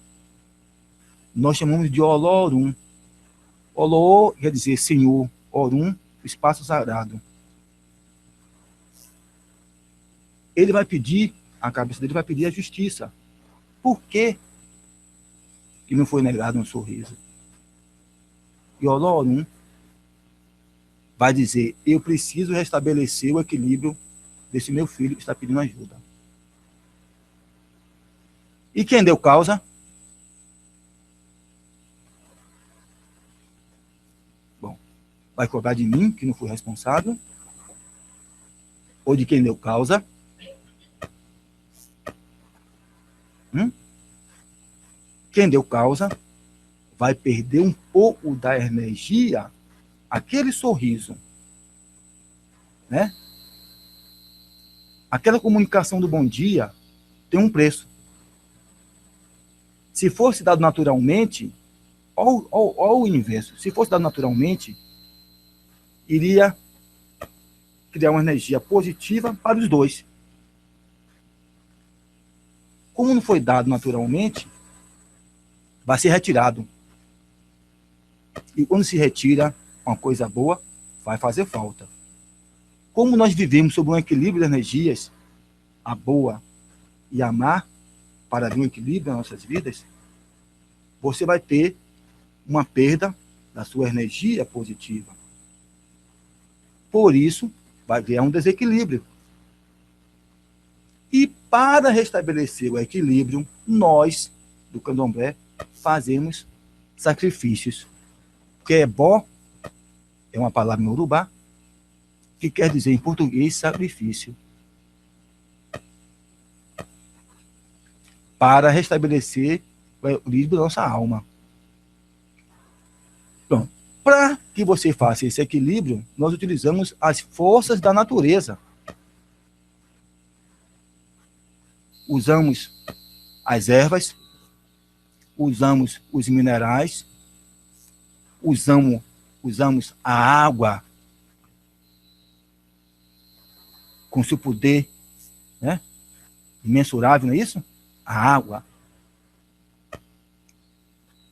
Nós chamamos de Olorum. Olo quer dizer Senhor, Orum, espaço sagrado. Ele vai pedir, a cabeça dele vai pedir a justiça. Por quê que não foi negado um sorriso? E Olorum vai dizer, eu preciso restabelecer o equilíbrio desse meu filho que está pedindo ajuda. E quem deu causa? Bom, vai cobrar de mim, que não fui responsável, ou de quem deu causa? Quem deu causa vai perder um pouco da energia, aquele sorriso, né? Aquela comunicação do bom dia tem um preço. Se fosse dado naturalmente, ou o inverso, se fosse dado naturalmente, iria criar uma energia positiva para os dois. Como não foi dado naturalmente, vai ser retirado. E quando se retira uma coisa boa, vai fazer falta. Como nós vivemos sob um equilíbrio de energias, a boa e a má, para vir um equilíbrio nas nossas vidas, você vai ter uma perda da sua energia positiva. Por isso, vai criar um desequilíbrio. E para restabelecer o equilíbrio, nós, do candomblé, fazemos sacrifícios. Porque ebó é uma palavra em urubá, que quer dizer em português sacrifício. Para restabelecer o equilíbrio da nossa alma. Pronto. Para que você faça esse equilíbrio, nós utilizamos as forças da natureza. Usamos as ervas, usamos os minerais, usamos a água com seu poder, né, imensurável, não é isso? A água.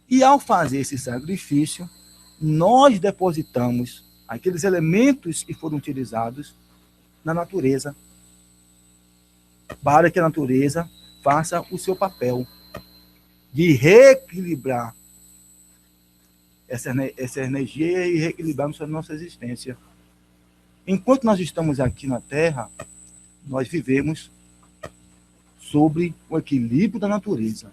E ao fazer esse sacrifício, nós depositamos aqueles elementos que foram utilizados na natureza, para que a natureza faça o seu papel de reequilibrar essa energia e reequilibrar a nossa existência. Enquanto nós estamos aqui na Terra, nós vivemos sobre o equilíbrio da natureza.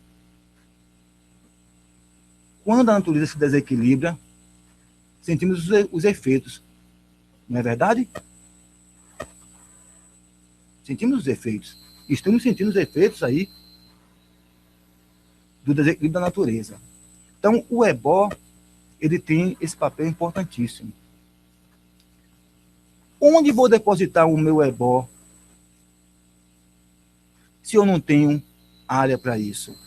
Quando a natureza se desequilibra, sentimos os efeitos. Não é verdade? Sentimos os efeitos. Estamos sentindo os efeitos aí do desequilíbrio da natureza. Então, o ebó, ele tem esse papel importantíssimo. Onde vou depositar o meu ebó se eu não tenho área para isso?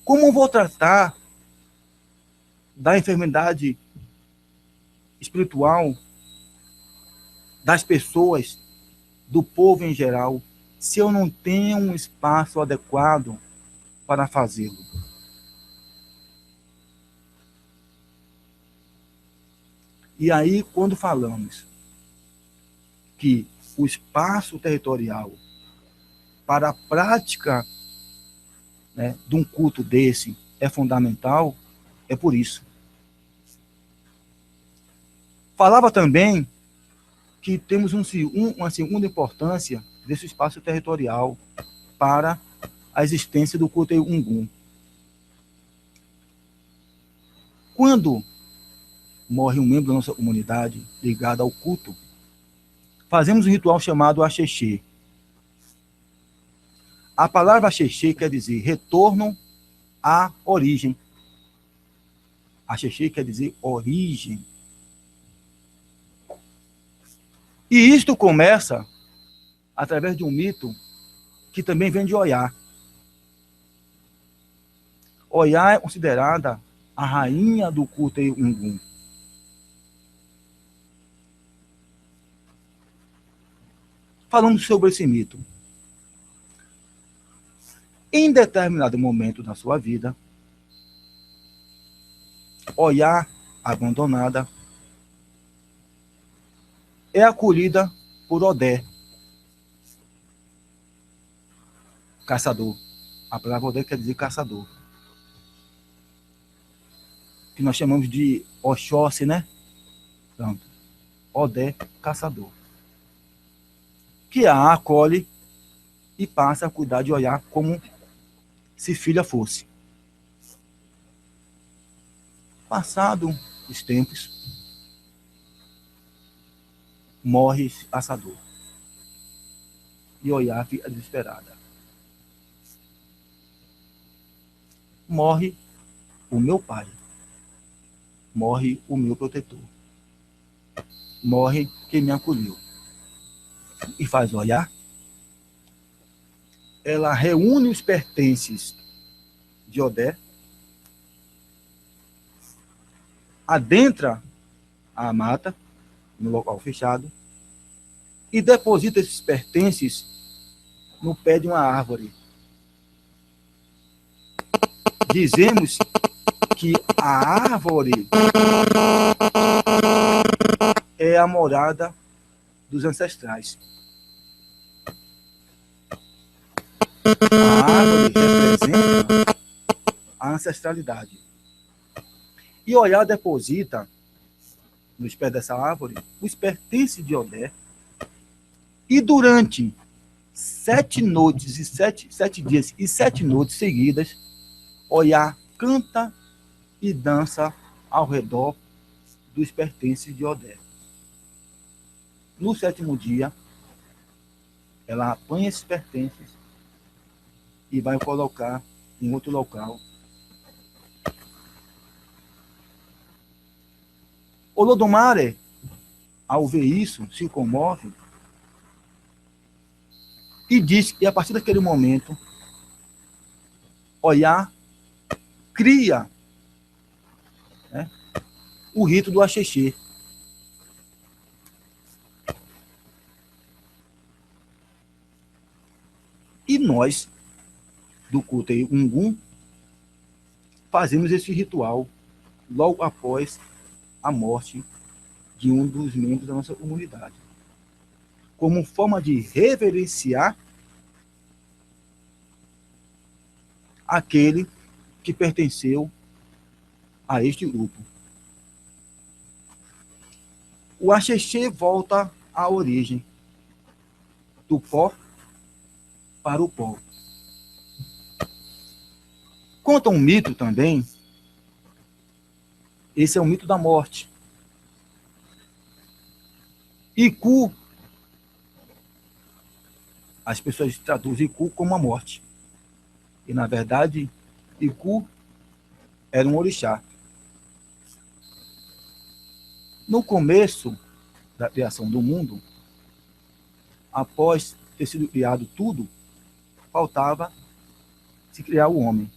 Como vou tratar da enfermidade espiritual das pessoas, do povo em geral, se eu não tenho um espaço adequado para fazê-lo? E aí, quando falamos que o espaço territorial para a prática, né, de um culto desse é fundamental, é por isso. Falava também que temos uma segunda importância desse espaço territorial para a existência do culto Ungum. Quando morre um membro da nossa comunidade ligado ao culto, fazemos um ritual chamado Axexê. A palavra Axexê quer dizer retorno à origem. Axexê quer dizer origem. E isto começa através de um mito que também vem de Oiá. Oiá é considerada a rainha do culto Ungum. Falando sobre esse mito. Em determinado momento da sua vida, Oiá, abandonada, é acolhida por Odé, caçador. A palavra Odé quer dizer caçador. Que nós chamamos de Oxóssi, né? Pronto. Odé, caçador. Que a acolhe e passa a cuidar de Oiá como se filha fosse. Passado os tempos, morre esse caçador. E Oiá fica desesperada. Morre o meu pai. Morre o meu protetor. Morre quem me acolheu. E faz Oiá. Ela reúne os pertences de Odé, adentra a mata, no local fechado, e deposita esses pertences no pé de uma árvore. Dizemos que a árvore é a morada dos ancestrais. A árvore representa a ancestralidade. E Oiá deposita nos pés dessa árvore os pertences de Odé. E durante 7 noites e 7 dias e 7 noites seguidas, Oiá canta e dança ao redor dos pertences de Odé. No 7º dia, ela apanha esses pertences e vai colocar em outro local. Olodumare, ao ver isso, se comove e diz que a partir daquele momento, Oiá cria, né, o rito do Axexê. E nós, do culto Ungum, fazemos esse ritual logo após a morte de um dos membros da nossa comunidade, como forma de reverenciar aquele que pertenceu a este grupo. O Axexê volta à origem, do pó para o pó. Conta um mito também, esse é o mito da morte. Iku, as pessoas traduzem Iku como a morte. E, na verdade, Iku era um orixá. No começo da criação do mundo, após ter sido criado tudo, faltava se criar o homem.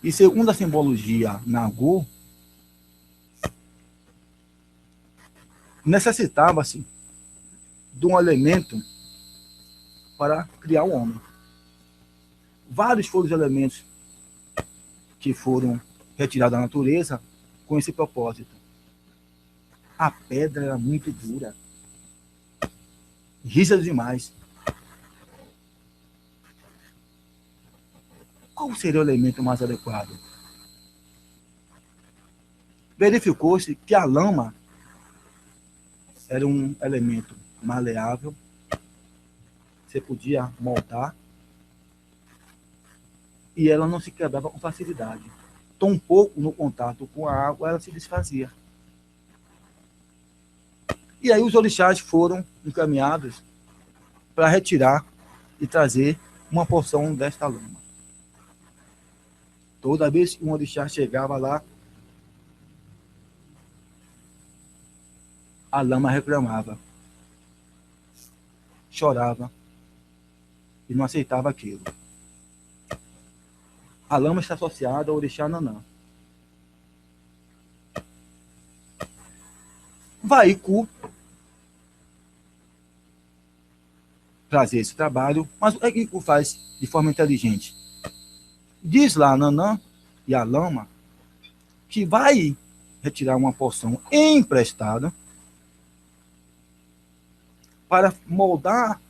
E segundo a simbologia Nagô, necessitava-se de um elemento para criar o homem. Vários foram os elementos que foram retirados da natureza com esse propósito. A pedra era muito dura, rígida demais. Qual seria o elemento mais adequado? Verificou-se que a lama era um elemento maleável, você podia moldar, e ela não se quebrava com facilidade. Tão pouco no contato com a água, ela se desfazia. E aí os orixás foram encaminhados para retirar e trazer uma porção desta lama. Toda vez que um orixá chegava lá, a lama reclamava, chorava e não aceitava aquilo. A lama está associada ao orixá Nanã. Vai Iku trazer esse trabalho, mas o que Iku faz de forma inteligente? Diz lá a Nanã e a lama que vai retirar uma porção emprestada para moldar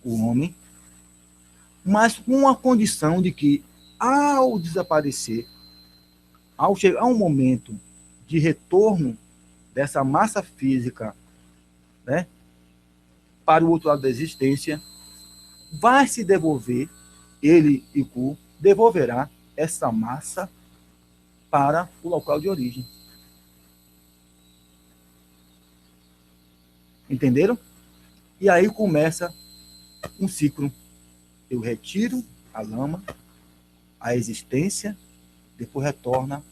o homem, mas com a condição de que, ao desaparecer, ao chegar um momento de retorno dessa massa física, né, para o outro lado da existência, vai se devolver, ele, Iku, devolverá essa massa para o local de origem. Entenderam? E aí começa um ciclo. Eu retiro a lama, a existência, depois retorna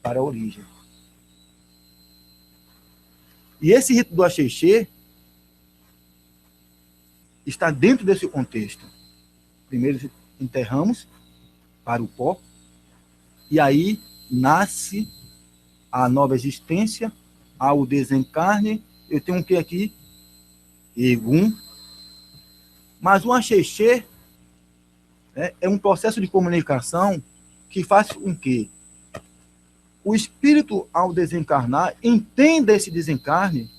para a origem. E esse rito do Axexê está dentro desse contexto. Primeiro enterramos para o pó, e aí nasce a nova existência, ao desencarne. Eu tenho um que aqui? Egum. Mas o Axexê é um processo de comunicação que faz com que o espírito, ao desencarnar, entenda esse desencarne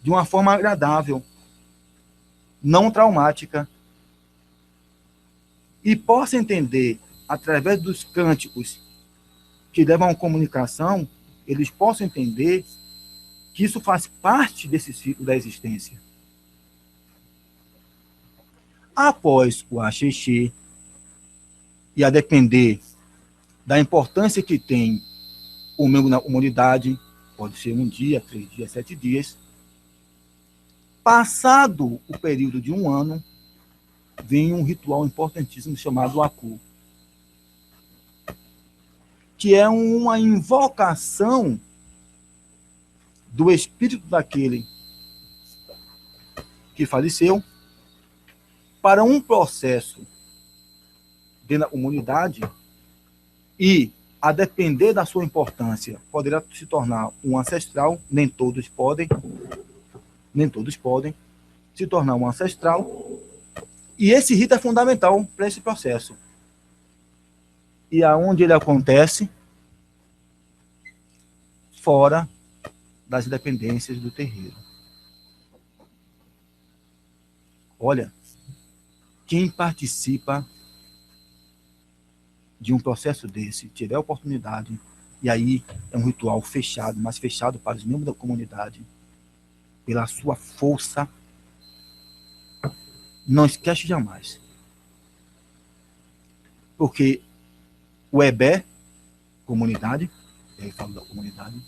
de uma forma agradável, não traumática, e possa entender, através dos cânticos que levam à comunicação, eles possam entender que isso faz parte desse ciclo da existência. Após o Axexê, e a depender da importância que tem o membro na comunidade, pode ser 1 dia, 3 dias, 7 dias, passado o período de 1 ano, vem um ritual importantíssimo chamado Aku, que é uma invocação do espírito daquele que faleceu para um processo dentro da comunidade e, a depender da sua importância, poderá se tornar um ancestral, nem todos podem se tornar um ancestral, e esse rito é fundamental para esse processo. E aonde ele acontece? Fora das dependências do terreiro. Olha, quem participa de um processo desse, tiver oportunidade, e aí é um ritual fechado, mas fechado para os membros da comunidade, pela sua força, não esquece jamais. Porque o EBE, comunidade, eu falo da comunidade,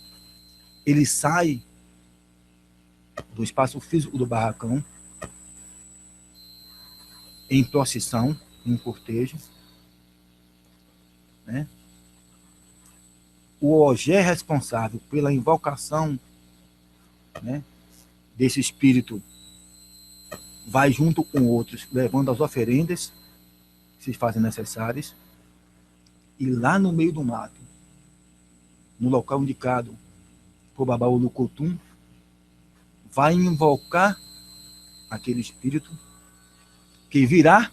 ele sai do espaço físico do barracão em procissão, em cortejo, né? O ogé responsável pela invocação, né, desse espírito vai junto com outros, levando as oferendas que se fazem necessárias, e lá no meio do mato, no local indicado por Babau Lucutum, vai invocar aquele espírito que virá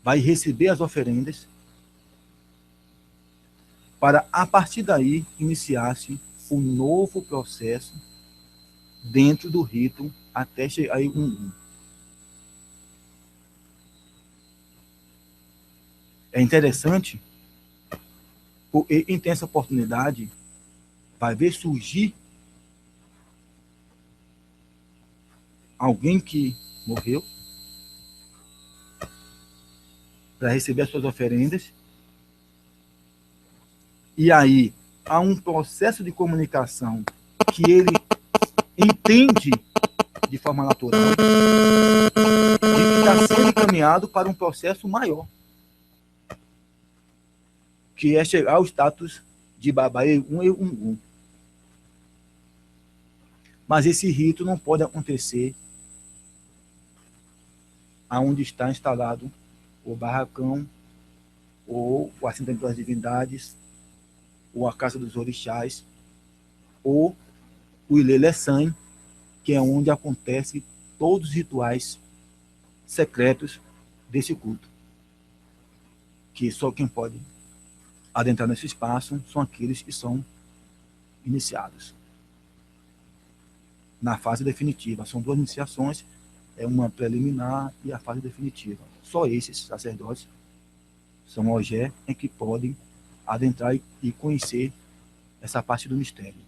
vai receber as oferendas para, a partir daí, iniciar-se um novo processo dentro do rito até chegar aí um. É interessante E tem essa oportunidade, vai ver surgir alguém que morreu para receber as suas oferendas. E aí há um processo de comunicação que ele entende de forma natural de que está sendo encaminhado para um processo maior, que é chegar ao status de Baba Egum e Ungum. Mas esse rito não pode acontecer aonde está instalado o barracão, ou o assentamento das divindades, ou a casa dos orixás, ou o Ilê-Lê-San, que é onde acontecem todos os rituais secretos desse culto. Que só quem pode adentrar nesse espaço são aqueles que são iniciados. Na fase definitiva, são 2 iniciações, é uma preliminar e a fase definitiva. Só esses sacerdotes são Ogé em que podem adentrar e conhecer essa parte do mistério.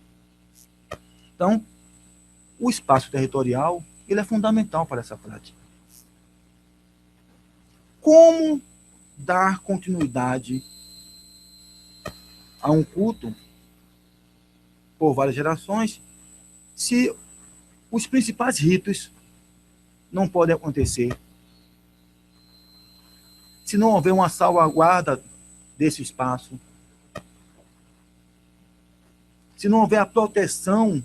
Então, o espaço territorial ele é fundamental para essa prática. Como dar continuidade a um culto por várias gerações se os principais ritos não podem acontecer? Se não houver uma salvaguarda desse espaço, se não houver a proteção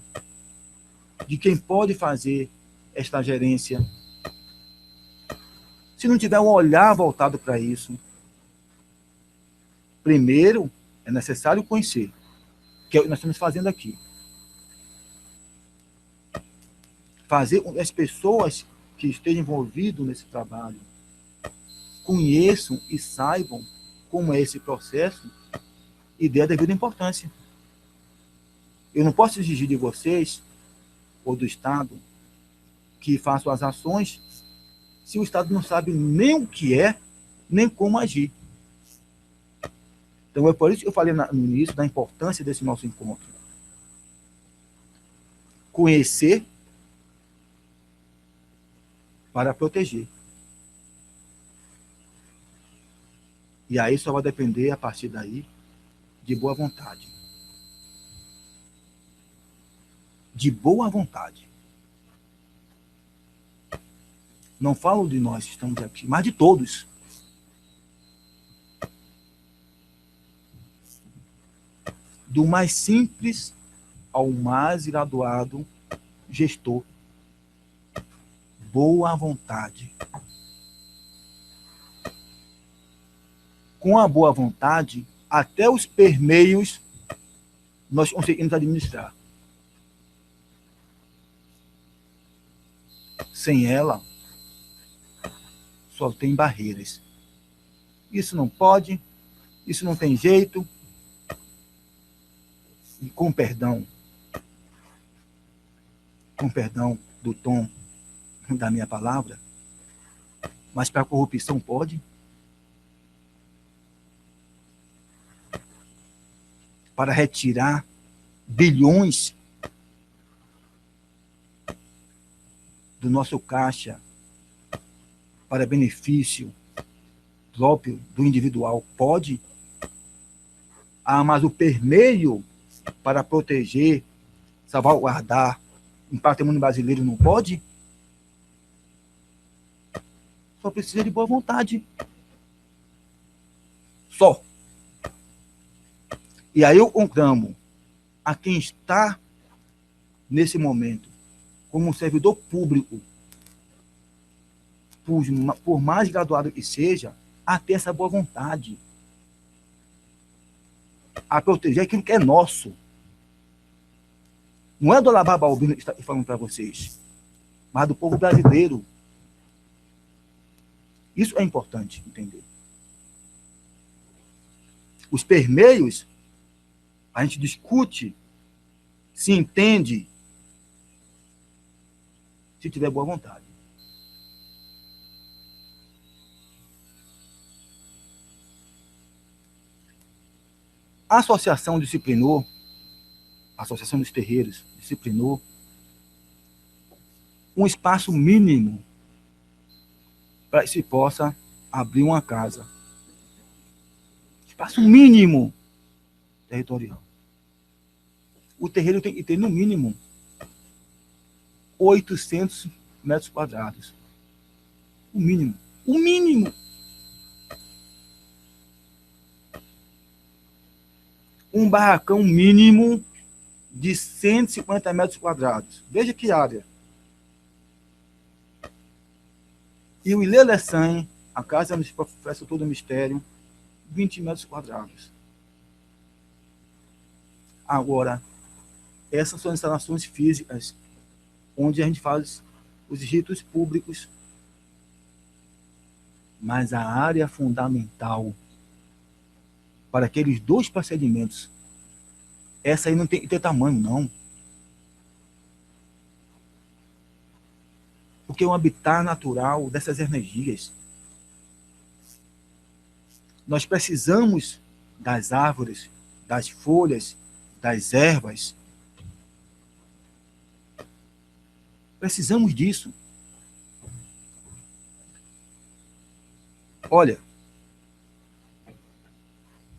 de quem pode fazer esta gerência, se não tiver um olhar voltado para isso, primeiro é necessário conhecer, que é o que nós estamos fazendo aqui. Fazer com que as pessoas que estejam envolvidas nesse trabalho conheçam e saibam como é esse processo e dê a devida importância. Eu não posso exigir de vocês ou do Estado que façam as ações se o Estado não sabe nem o que é, nem como agir. Então é por isso que eu falei no início da importância desse nosso encontro. Conhecer para proteger. E aí só vai depender, a partir daí, de boa vontade. De boa vontade. Não falo de nós que estamos aqui, mas de todos. Do mais simples ao mais graduado gestor. Boa vontade. Com a boa vontade, até os permeios nós conseguimos administrar. Sem ela, só tem barreiras. Isso não pode, isso não tem jeito. E com perdão do tom da minha palavra, mas para a corrupção pode? Para retirar bilhões do nosso caixa para benefício próprio do individual, pode? Ah, mas o permeio para proteger, salvaguardar um patrimônio brasileiro não pode? Só precisa de boa vontade. Só. E aí eu conclamo a quem está nesse momento como um servidor público, por mais graduado que seja, a ter essa boa vontade, a proteger aquilo que é nosso. Não é do Alabá Balbino que está falando para vocês, mas do povo brasileiro. Isso é importante entender. Os permeios, a gente discute, se entende, se tiver boa vontade. A associação disciplinou, a Associação dos Terreiros disciplinou um espaço mínimo para que se possa abrir uma casa. Espaço mínimo territorial. O terreiro tem que ter, no mínimo, 800 metros quadrados. O mínimo. O mínimo. Um barracão mínimo de 150 metros quadrados. Veja que área. E o Ilê Lessan, a casa onde se professa todo o mistério, 20 metros quadrados. Agora, essas são instalações físicas onde a gente faz os ritos públicos. Mas a área fundamental para aqueles 2 procedimentos, essa aí não tem que ter tamanho, não. Porque é um habitat natural dessas energias. Nós precisamos das árvores, das folhas, das ervas. Precisamos disso. Olha,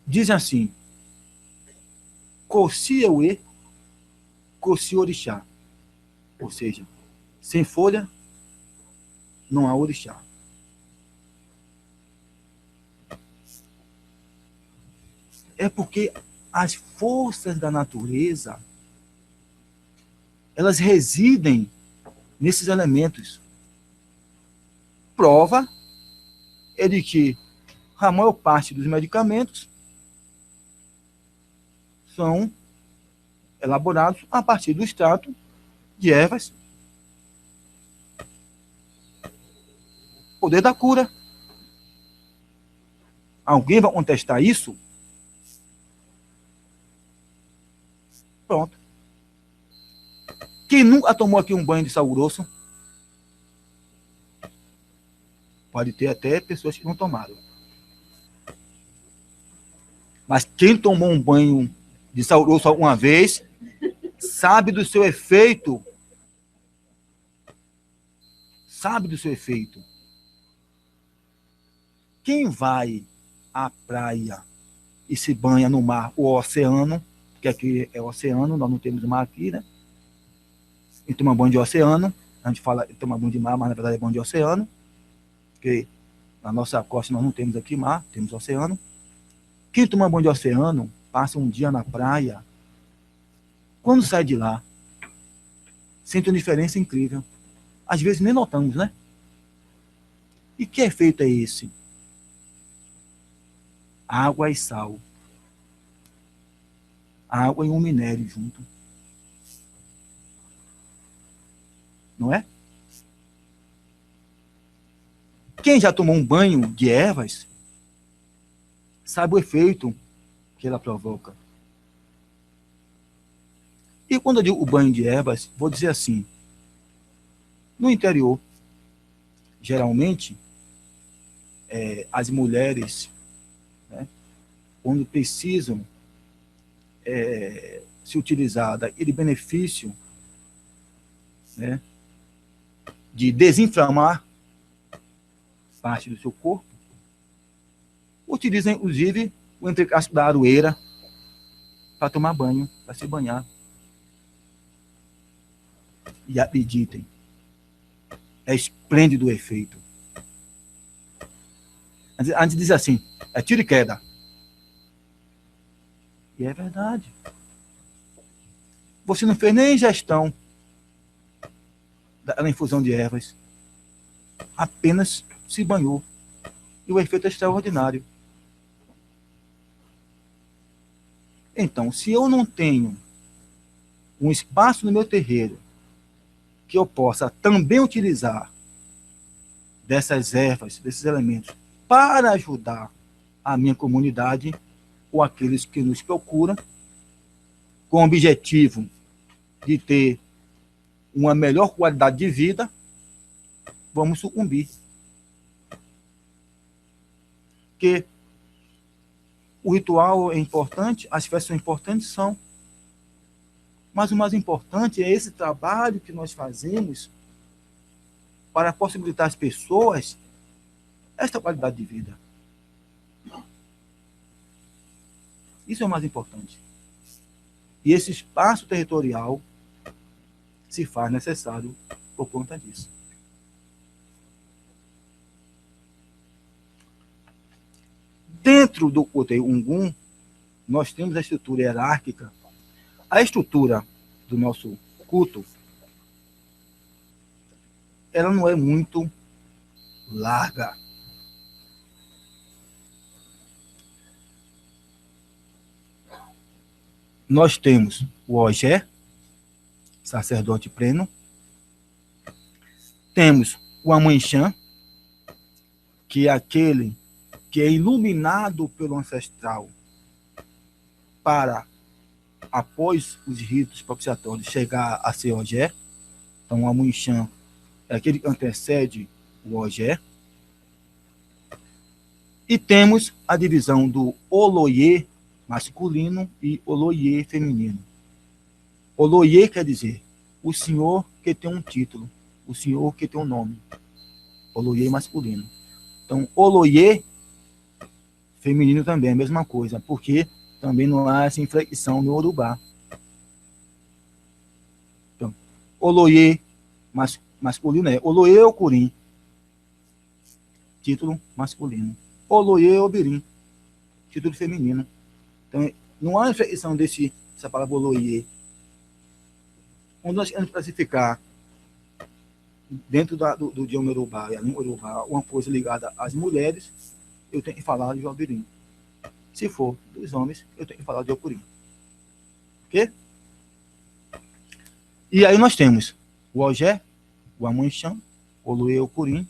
diz assim, Coci Euê, Coci Orixá. Ou seja, sem folha, não há orixá. É porque as forças da natureza, elas residem nesses elementos. Prova é de que a maior parte dos medicamentos são elaborados a partir do extrato de ervas. Poder da cura. Alguém vai contestar isso? Pronto. Quem nunca tomou aqui um banho de sal grosso? Pode ter até pessoas que não tomaram. Mas quem tomou um banho de sal grosso alguma vez, sabe do seu efeito. Sabe do seu efeito. Quem vai à praia e se banha no mar ou oceano, porque aqui é oceano, nós não temos mar aqui, né? E toma banho de oceano, a gente fala toma banho de mar, mas na verdade é banho de oceano, porque na nossa costa nós não temos aqui mar, temos oceano. Quem toma banho de oceano, passa um dia na praia, quando sai de lá, sente uma diferença incrível. Às vezes nem notamos, né? E que efeito é esse? Água e sal. Água e um minério junto. Não é? Quem já tomou um banho de ervas, sabe o efeito que ela provoca. E quando eu digo o banho de ervas, vou dizer assim, no interior, geralmente, as mulheres, né, quando precisam se utilizar daquele benefício, né, de desinflamar parte do seu corpo, utilizam, inclusive, o entrecasco da aroeira para tomar banho, para se banhar. E acreditem, é esplêndido o efeito. A gente diz assim, é tiro e queda. E é verdade. Você não fez nem ingestão da infusão de ervas. Apenas se banhou. E o efeito é extraordinário. Então, se eu não tenho um espaço no meu terreiro que eu possa também utilizar dessas ervas, desses elementos, para ajudar a minha comunidade ou aqueles que nos procuram, com o objetivo de ter uma melhor qualidade de vida, vamos sucumbir. Porque O ritual é importante, as festas são importantes, são. Mas o mais importante é esse trabalho que nós fazemos para possibilitar às pessoas esta qualidade de vida. Isso é o mais importante. E esse espaço territorial se faz necessário por conta disso. Dentro do culto Ungum, nós temos a estrutura hierárquica. A estrutura do nosso culto, ela não é muito larga. Nós temos o Ogé, sacerdote pleno. Temos o Amanhã, que é aquele que é iluminado pelo ancestral para, após os ritos propiciatórios, chegar a ser Ogé. Então, o Amanhã é aquele que antecede o Ogé. E temos a divisão do Oloiê masculino e Oloiê feminino. Oloiê quer dizer o senhor que tem um título, o senhor que tem um nome. Oloiê masculino. Então, Oloiê feminino também é a mesma coisa, porque também não há essa inflexão no Urubá. Então, Oloiê masculino é Oloiê Ocurim, título masculino. Oloiê Obirim, título feminino. Então, não há inflexão dessa palavra Oloiê. Quando nós queremos classificar dentro do idioma Urubá e a língua Urubá uma coisa ligada às mulheres, eu tenho que falar de Obirim. Se for dos homens, eu tenho que falar de Ocurim. Ok? E aí nós temos o Ogé, o Amanhã, o Oloiê Ocurim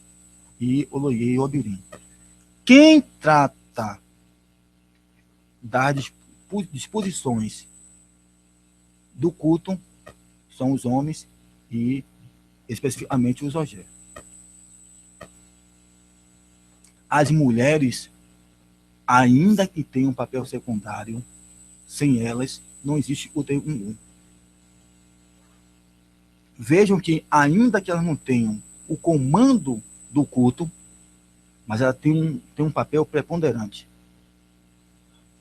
e o Oloiê Obirim. Quem trata das disposições do culto são os homens e especificamente os Ogé. As mulheres, ainda que tenham um papel secundário, sem elas não existe culto Ungum. Vejam que, ainda que elas não tenham o comando do culto, mas ela tem um papel preponderante.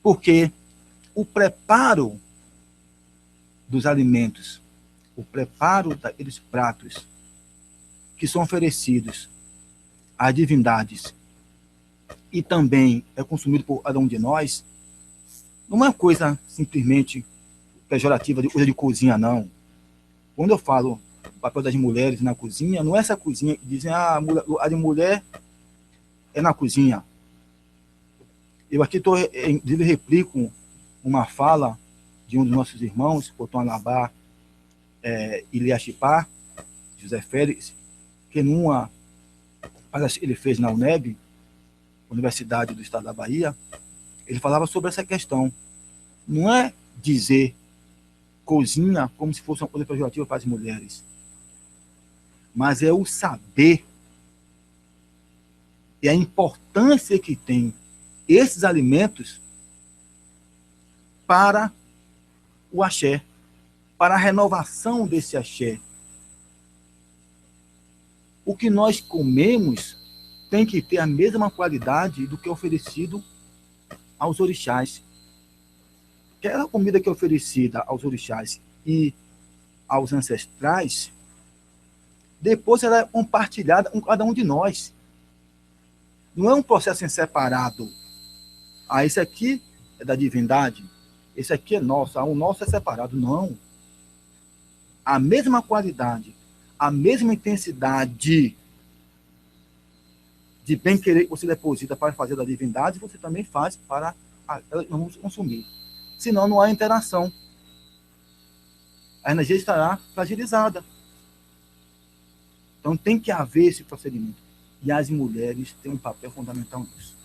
Porque o preparo dos alimentos, o preparo daqueles pratos que são oferecidos às divindades e também é consumido por cada um de nós, não é uma coisa simplesmente pejorativa de coisa de cozinha, não. Quando eu falo o papel das mulheres na cozinha, não é essa cozinha que dizem a de mulher é na cozinha. Eu aqui replico uma fala de um dos nossos irmãos, Poton Alabá, Iliachipá, José Félix, que numa palestra que ele fez na UNEB, Universidade do Estado da Bahia, ele falava sobre essa questão. Não é dizer cozinha como se fosse uma coisa pejorativa para as mulheres, mas é o saber e a importância que tem esses alimentos para o axé, para a renovação desse axé. O que nós comemos tem que ter a mesma qualidade do que é oferecido aos orixás. Aquela comida que é oferecida aos orixás e aos ancestrais, depois ela é compartilhada com cada um de nós. Não é um processo em separado. Esse aqui é da divindade, esse aqui é nosso, o nosso é separado. Não. A mesma qualidade, a mesma intensidade de bem-querer que você deposita para fazer da divindade, você também faz para não consumir. Senão não há interação. A energia estará fragilizada. Então tem que haver esse procedimento. E as mulheres têm um papel fundamental nisso.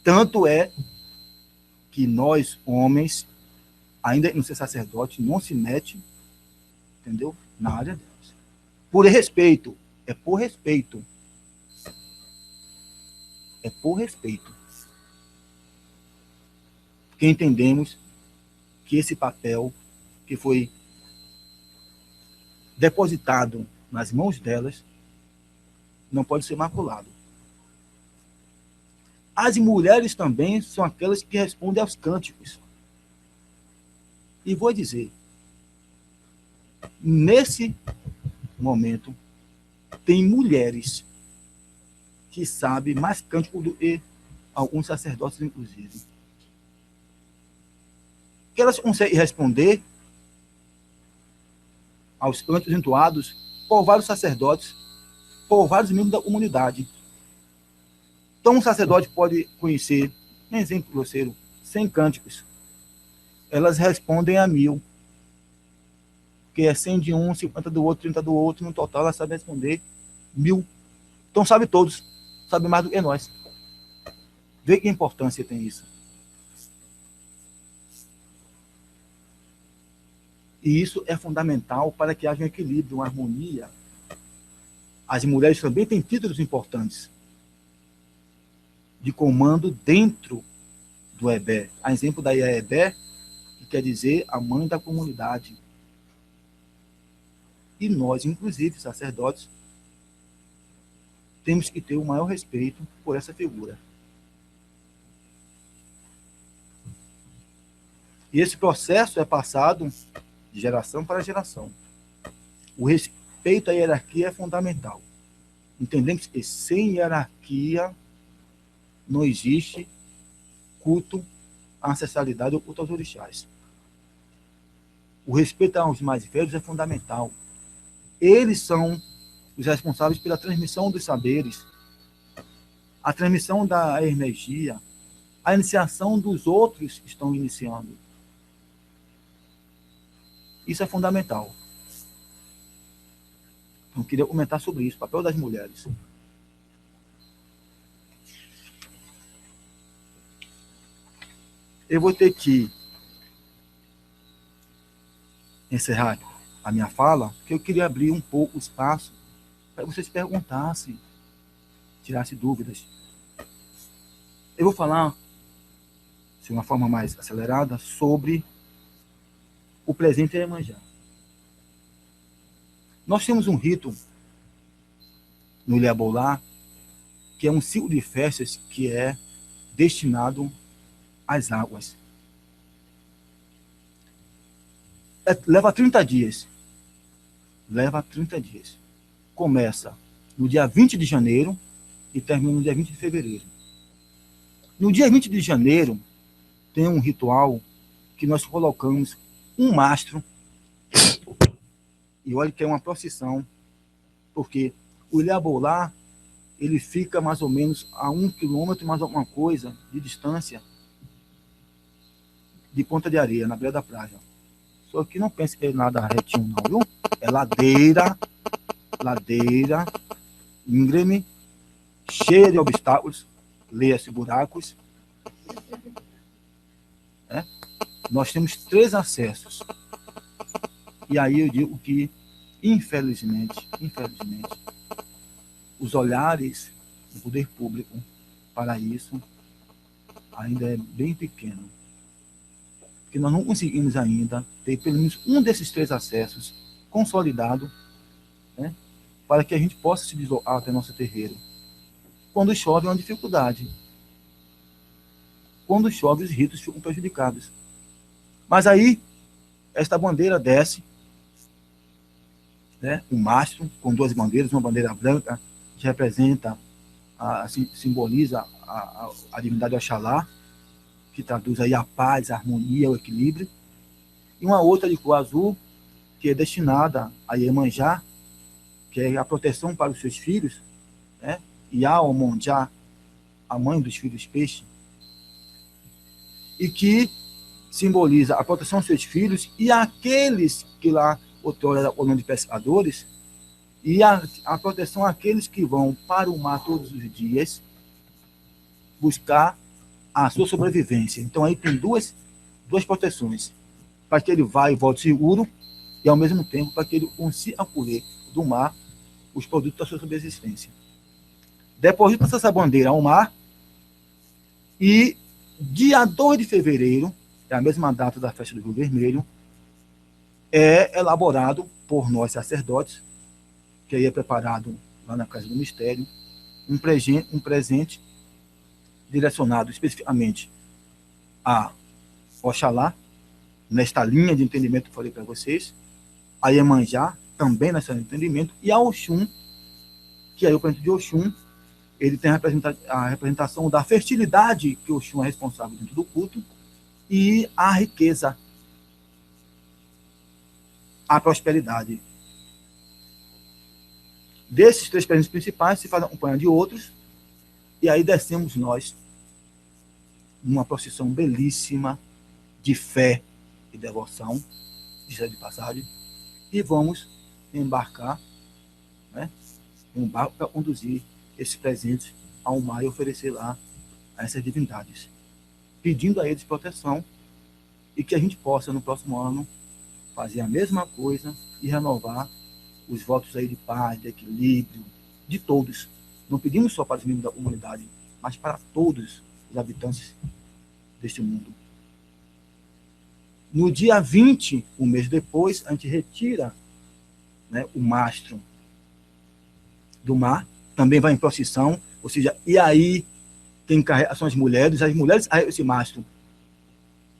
Tanto é que nós, homens, ainda não ser sacerdote, não se mete, entendeu? Na área delas. Por respeito. É por respeito. É por respeito. que entendemos que esse papel que foi depositado nas mãos delas não pode ser maculado. As mulheres também são aquelas que respondem aos cânticos. E vou dizer, nesse momento, tem mulheres que sabem mais cântico do que alguns sacerdotes, inclusive. Que elas conseguem responder aos cânticos entoados por vários sacerdotes, por vários membros da comunidade. Então, um sacerdote pode conhecer, um exemplo grosseiro, 100 cânticos. Elas respondem a 1000. Que é 100 de um, 50 do outro, 30 do outro. No total, elas sabem responder 1000. Então, sabe todos. Sabe mais do que nós. Vê que importância tem isso. E isso é fundamental para que haja um equilíbrio, uma harmonia. As mulheres também têm títulos importantes de comando dentro do EBE. A exemplo da EBE, que quer dizer a mãe da comunidade. E nós, inclusive, sacerdotes, temos que ter o maior respeito por essa figura. E esse processo é passado de geração para geração. O respeito à hierarquia é fundamental. Entendemos que sem hierarquia não existe culto à ancestralidade ou culto aos orixás. O respeito aos mais velhos é fundamental. Eles são os responsáveis pela transmissão dos saberes, a transmissão da energia, a iniciação dos outros que estão iniciando. Isso é fundamental. Então, eu queria comentar sobre isso, o papel das mulheres. Eu vou ter que encerrar a minha fala, porque eu queria abrir um pouco o espaço para vocês perguntassem, tirassem dúvidas. Eu vou falar, de uma forma mais acelerada, sobre o presente Iemanjá. Nós temos um rito no Ilhabolá, que é um ciclo de festas que é destinado às águas. Leva 30 dias. Leva 30 dias. Começa no dia 20 de janeiro e termina no dia 20 de fevereiro. No dia 20 de janeiro, tem um ritual que nós colocamos um mastro, e olha que é uma procissão, porque o Ilhabolá, ele fica mais ou menos a 1 quilômetro, mais alguma coisa, de distância de Ponta de Areia, na beira da praia. Só que não pense que é nada retinho não, viu? É ladeira, íngreme, cheia de obstáculos, leia-se buracos. Nós temos 3 acessos. E aí eu digo que, infelizmente, os olhares do poder público para isso ainda é bem pequeno. Porque nós não conseguimos ainda ter pelo menos um desses 3 acessos consolidado, né, para que a gente possa se deslocar até nosso terreiro. Quando chove é uma dificuldade. Quando chove, os ritos ficam prejudicados. Mas aí, esta bandeira desce, né, um mastro com 2 bandeiras, uma bandeira branca, que representa, simboliza a divindade Oxalá, que traduz aí a paz, a harmonia, o equilíbrio, e uma outra de cor azul, que é destinada a Iemanjá, que é a proteção para os seus filhos, né, e a Omonjá, a mãe dos filhos peixe, e que simboliza a proteção aos seus filhos e aqueles que lá outrora eram o nome de pescadores, e a proteção àqueles que vão para o mar todos os dias buscar a sua sobrevivência. Então aí tem duas proteções, para que ele vá e volte seguro, e ao mesmo tempo para que ele consiga colher do mar os produtos da sua subsistência. Deposita essa bandeira ao mar, e dia 2 de fevereiro, é a mesma data da festa do Rio Vermelho, é elaborado por nós sacerdotes, que aí é preparado lá na Casa do Mistério, um presente direcionado especificamente a Oxalá, nesta linha de entendimento que eu falei para vocês, a Iemanjá, também nessa linha de entendimento, e a Oxum, que aí o presente de Oxum, ele tem a representação da fertilidade, que Oxum é responsável dentro do culto, e a riqueza, a prosperidade. Desses 3 presentes principais, se faz acompanhar de outros, e aí descemos nós numa procissão belíssima de fé e devoção, de passagem, e vamos embarcar, né, um barco para conduzir esses presentes ao mar e oferecer lá a essas divindades, pedindo a eles proteção e que a gente possa, no próximo ano, fazer a mesma coisa e renovar os votos aí de paz, de equilíbrio, de todos. Não pedimos só para os membros da comunidade, mas para todos os habitantes deste mundo. No dia 20, um mês depois, a gente retira, né, o mastro do mar, também vai em procissão, ou seja, e aí quem carrega são as mulheres carregam esse mastro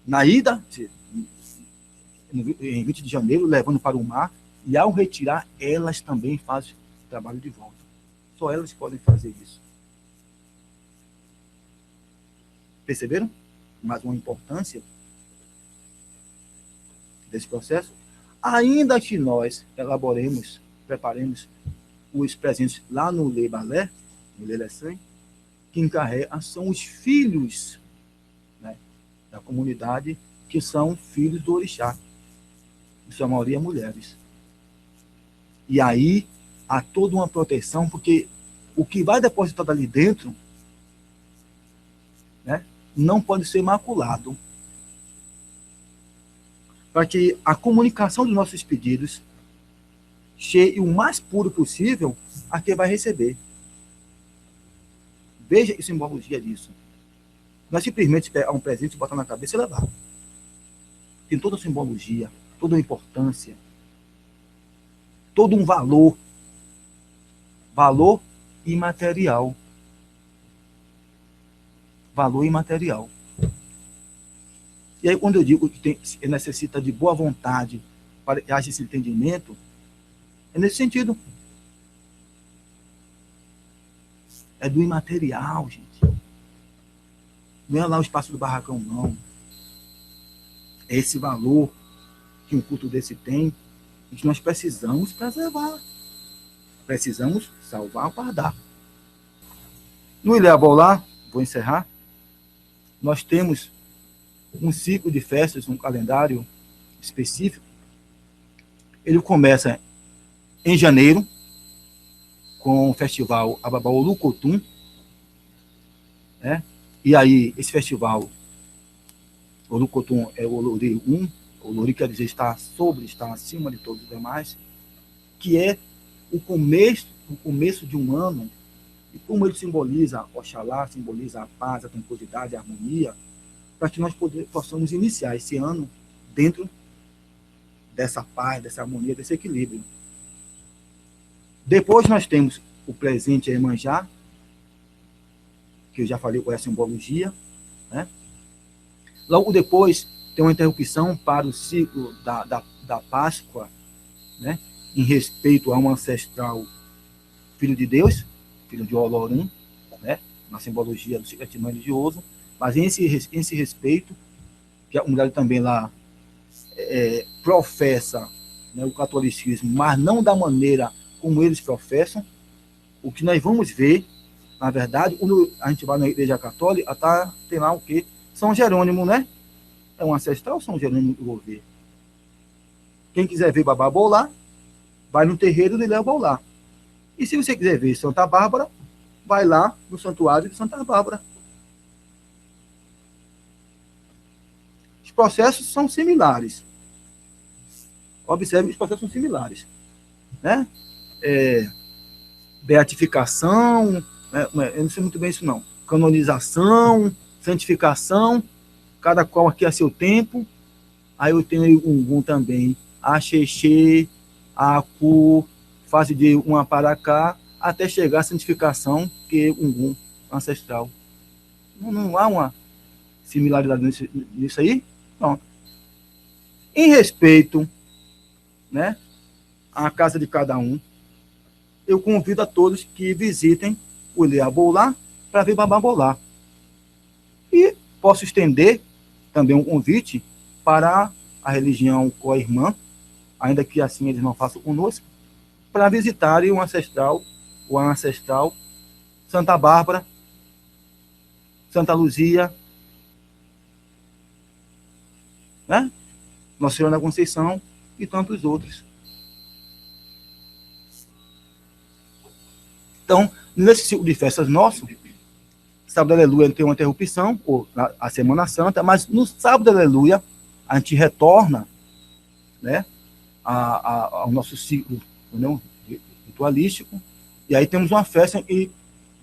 na ida, em 20 de janeiro, levando para o mar, e ao retirar, elas também fazem o trabalho de volta. Só elas podem fazer isso. Perceberam? Mais uma importância desse processo. Ainda que nós preparemos os presentes lá no Lei Balé, no Lei Lessan, quem carrega são os filhos, né, da comunidade, que são filhos do orixá. Em sua maioria mulheres. E aí há toda uma proteção, porque o que vai depositado ali dentro, né, não pode ser maculado. Para que a comunicação dos nossos pedidos chegue o mais puro possível a quem vai receber. Veja a simbologia disso. Não é simplesmente pegar um presente, botar na cabeça e levar. Tem toda a simbologia, toda a importância, todo um valor imaterial. Valor imaterial. E aí, quando eu digo que necessita de boa vontade para que haja esse entendimento, é nesse sentido. É do imaterial, gente. Não é lá o espaço do barracão, não. É esse valor que um culto desse tem e que nós precisamos preservar. Precisamos salvar, guardar. No Ilha Bolá, vou encerrar, nós temos um ciclo de festas, um calendário específico. Ele começa em janeiro, com o festival Ababaolu Cotum, né? E aí, esse festival, Olucotum é o Olori 1, Olori quer dizer está acima de todos os demais, que é o começo de um ano, e como ele simboliza Oxalá, simboliza a paz, a tranquilidade, a harmonia, para que nós possamos iniciar esse ano dentro dessa paz, dessa harmonia, desse equilíbrio. Depois nós temos o presente Iemanjá, que eu já falei com a simbologia, né? Logo depois tem uma interrupção para o ciclo da Páscoa, né? Em respeito a um ancestral filho de Deus, filho de Olorum, né? Na simbologia do ciclo religioso, mas em esse respeito, que a comunidade também lá professa, né, o catolicismo, mas não da maneira como eles professam. O que nós vamos ver, na verdade, quando a gente vai na igreja católica, tem lá o quê? São Jerônimo, né? É um ancestral São Jerônimo que eu vou ver. Quem quiser ver Babá Bolá, vai no terreiro de Léo Bolá. E se você quiser ver Santa Bárbara, vai lá no santuário de Santa Bárbara. Os processos são similares. Observe, os processos são similares. Né? Beatificação, né? Eu não sei muito bem isso não. Canonização, santificação, cada qual aqui a seu tempo. Aí eu tenho o Ungum também, a Xexê, a Acu, fase de uma para cá, até chegar à santificação, que é o Ungum ancestral. Não há uma similaridade nisso aí? Pronto. Em respeito, né, à casa de cada um, eu convido a todos que visitem o Ilha-Bolá para ver Babá Bolá. E posso estender também um convite para a religião co-irmã, ainda que assim eles não façam conosco, para visitarem o ancestral Santa Bárbara, Santa Luzia, né? Nossa Senhora da Conceição e tantos outros. Então, nesse ciclo de festas nosso, sábado aleluia tem uma interrupção, ou a Semana Santa, mas no sábado aleluia a gente retorna, né, ao nosso ciclo, não, ritualístico, e aí temos uma festa que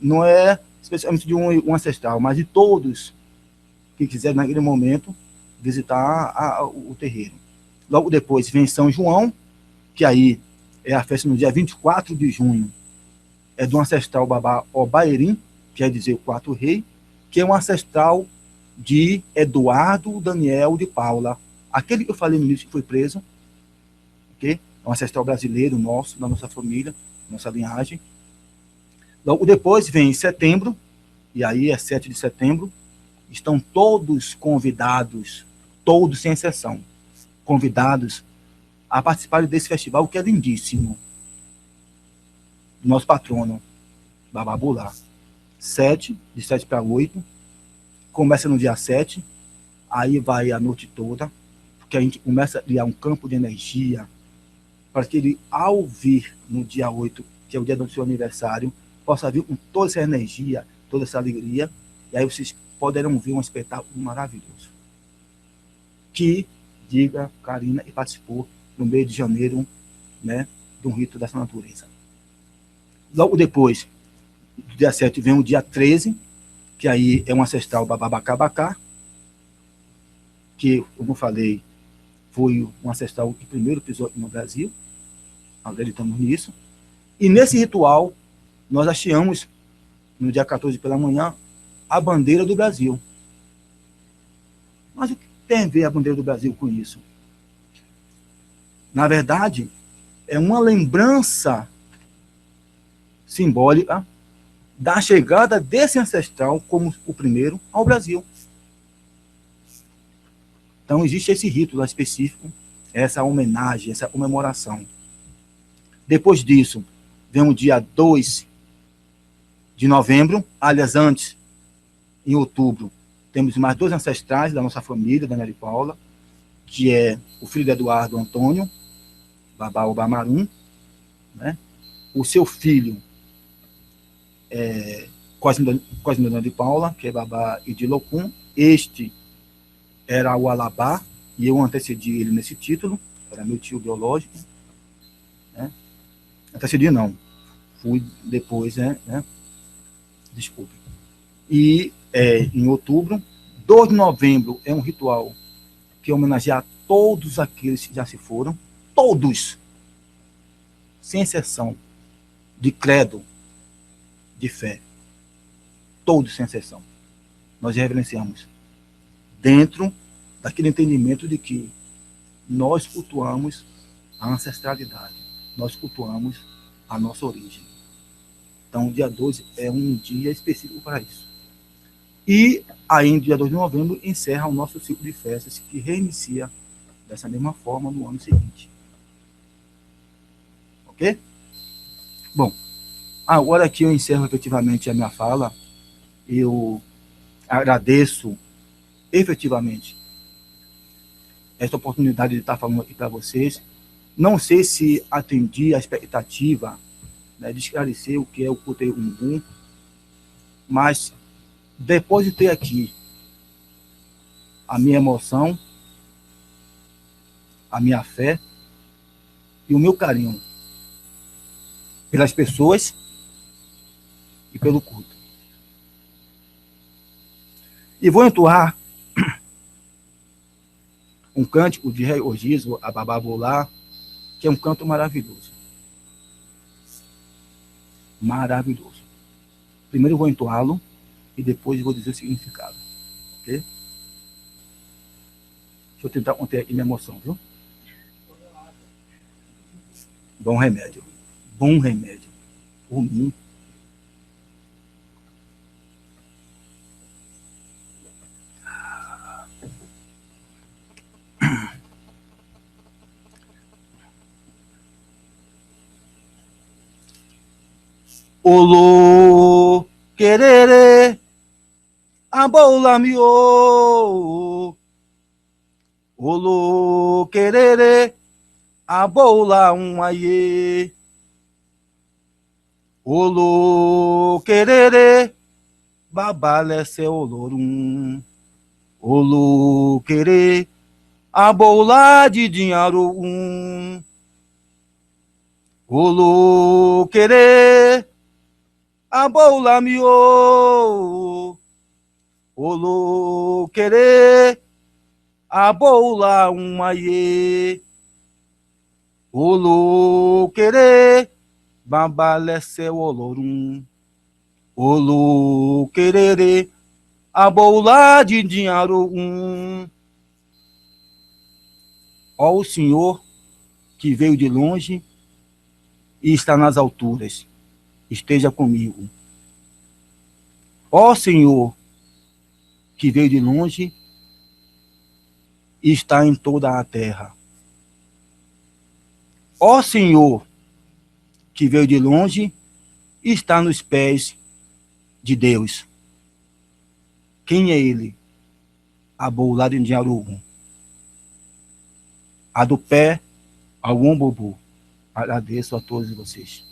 não é especialmente de um ancestral, mas de todos que quiserem naquele momento visitar o terreiro. Logo depois vem São João, que aí é a festa no dia 24 de junho, é do ancestral Babá Obaerim, quer dizer o quarto rei, que é um ancestral de Eduardo Daniel de Paula, aquele que eu falei no início que foi preso, okay? É um ancestral brasileiro nosso, da nossa família, nossa linhagem. Logo depois vem setembro, e aí é 7 de setembro, estão todos convidados, todos sem exceção, convidados a participar desse festival que é lindíssimo. Nosso patrono, Babá Bolá. De 7 para 8, começa no dia 7, aí vai a noite toda, porque a gente começa a criar um campo de energia para que ele, ao vir no dia 8, que é o dia do seu aniversário, possa vir com toda essa energia, toda essa alegria, e aí vocês poderão ver um espetáculo maravilhoso. Que, diga, Karina, e participou no mês de janeiro, né, de um rito dessa natureza. Logo depois, do dia 7, vem o dia 13, que aí é um ancestral Bababacabacá, que, como eu falei, foi um ancestral que primeiro pisou aqui no Brasil, acreditamos nisso. E nesse ritual, nós hasteamos, no dia 14 pela manhã, a bandeira do Brasil. Mas o que tem a ver a bandeira do Brasil com isso? Na verdade, é uma lembrança simbólica da chegada desse ancestral como o primeiro ao Brasil. Então, existe esse rito lá específico, essa homenagem, essa comemoração. Depois disso, vem o dia 2 de novembro, aliás, antes, em outubro, temos mais 2 ancestrais da nossa família, da Ana e Paula, que é o filho de Eduardo Antônio, Babá Obamarum, né? O seu filho, Cosme da de Paula, que é Babá Idilocum. Este era o Alabá, e eu antecedi ele nesse título, era meu tio biológico. Né? Antecedi não, fui depois, né? Desculpe. E em outubro, 2 de novembro é um ritual que homenageia todos aqueles que já se foram, todos, sem exceção, de credo, de fé, todos sem exceção. Nós reverenciamos dentro daquele entendimento de que nós cultuamos a ancestralidade, nós cultuamos a nossa origem. Então, o dia 12 é um dia específico para isso. E ainda, dia 2 de novembro, encerra o nosso ciclo de festas, que reinicia dessa mesma forma no ano seguinte. Ok? Bom, agora que eu encerro efetivamente a minha fala, eu agradeço efetivamente essa oportunidade de estar falando aqui para vocês. Não sei se atendi a expectativa, né, de esclarecer o que é o Cutei Ungum, mas depositei aqui a minha emoção, a minha fé e o meu carinho pelas pessoas e pelo culto. E vou entoar um cântico de Rei Ogiso, a Bababolá, que é um canto maravilhoso. Maravilhoso. Primeiro eu vou entoá-lo e depois eu vou dizer o significado. Ok? Deixa eu tentar conter aqui minha emoção, viu? Bom remédio. Bom remédio. Por mim. Olô, querere, aboula-miô. Olô, querere, aboula um aiê. Olô, querere, babalece olorum. Olô, querer, aboula de dinheiro um. Olô, querer, aboula-miô. Olô, querer, aboula um aiê. Olô, querer, babalece olorum. Olô, querer, aboula de dinheiro um. Ó o Senhor que veio de longe e está nas alturas, esteja comigo. Ó Senhor que veio de longe e está em toda a terra. Ó Senhor que veio de longe e está nos pés de Deus. Quem é ele? Aboulado em Diaruum. A do pé ao umbubu. Agradeço a todos vocês.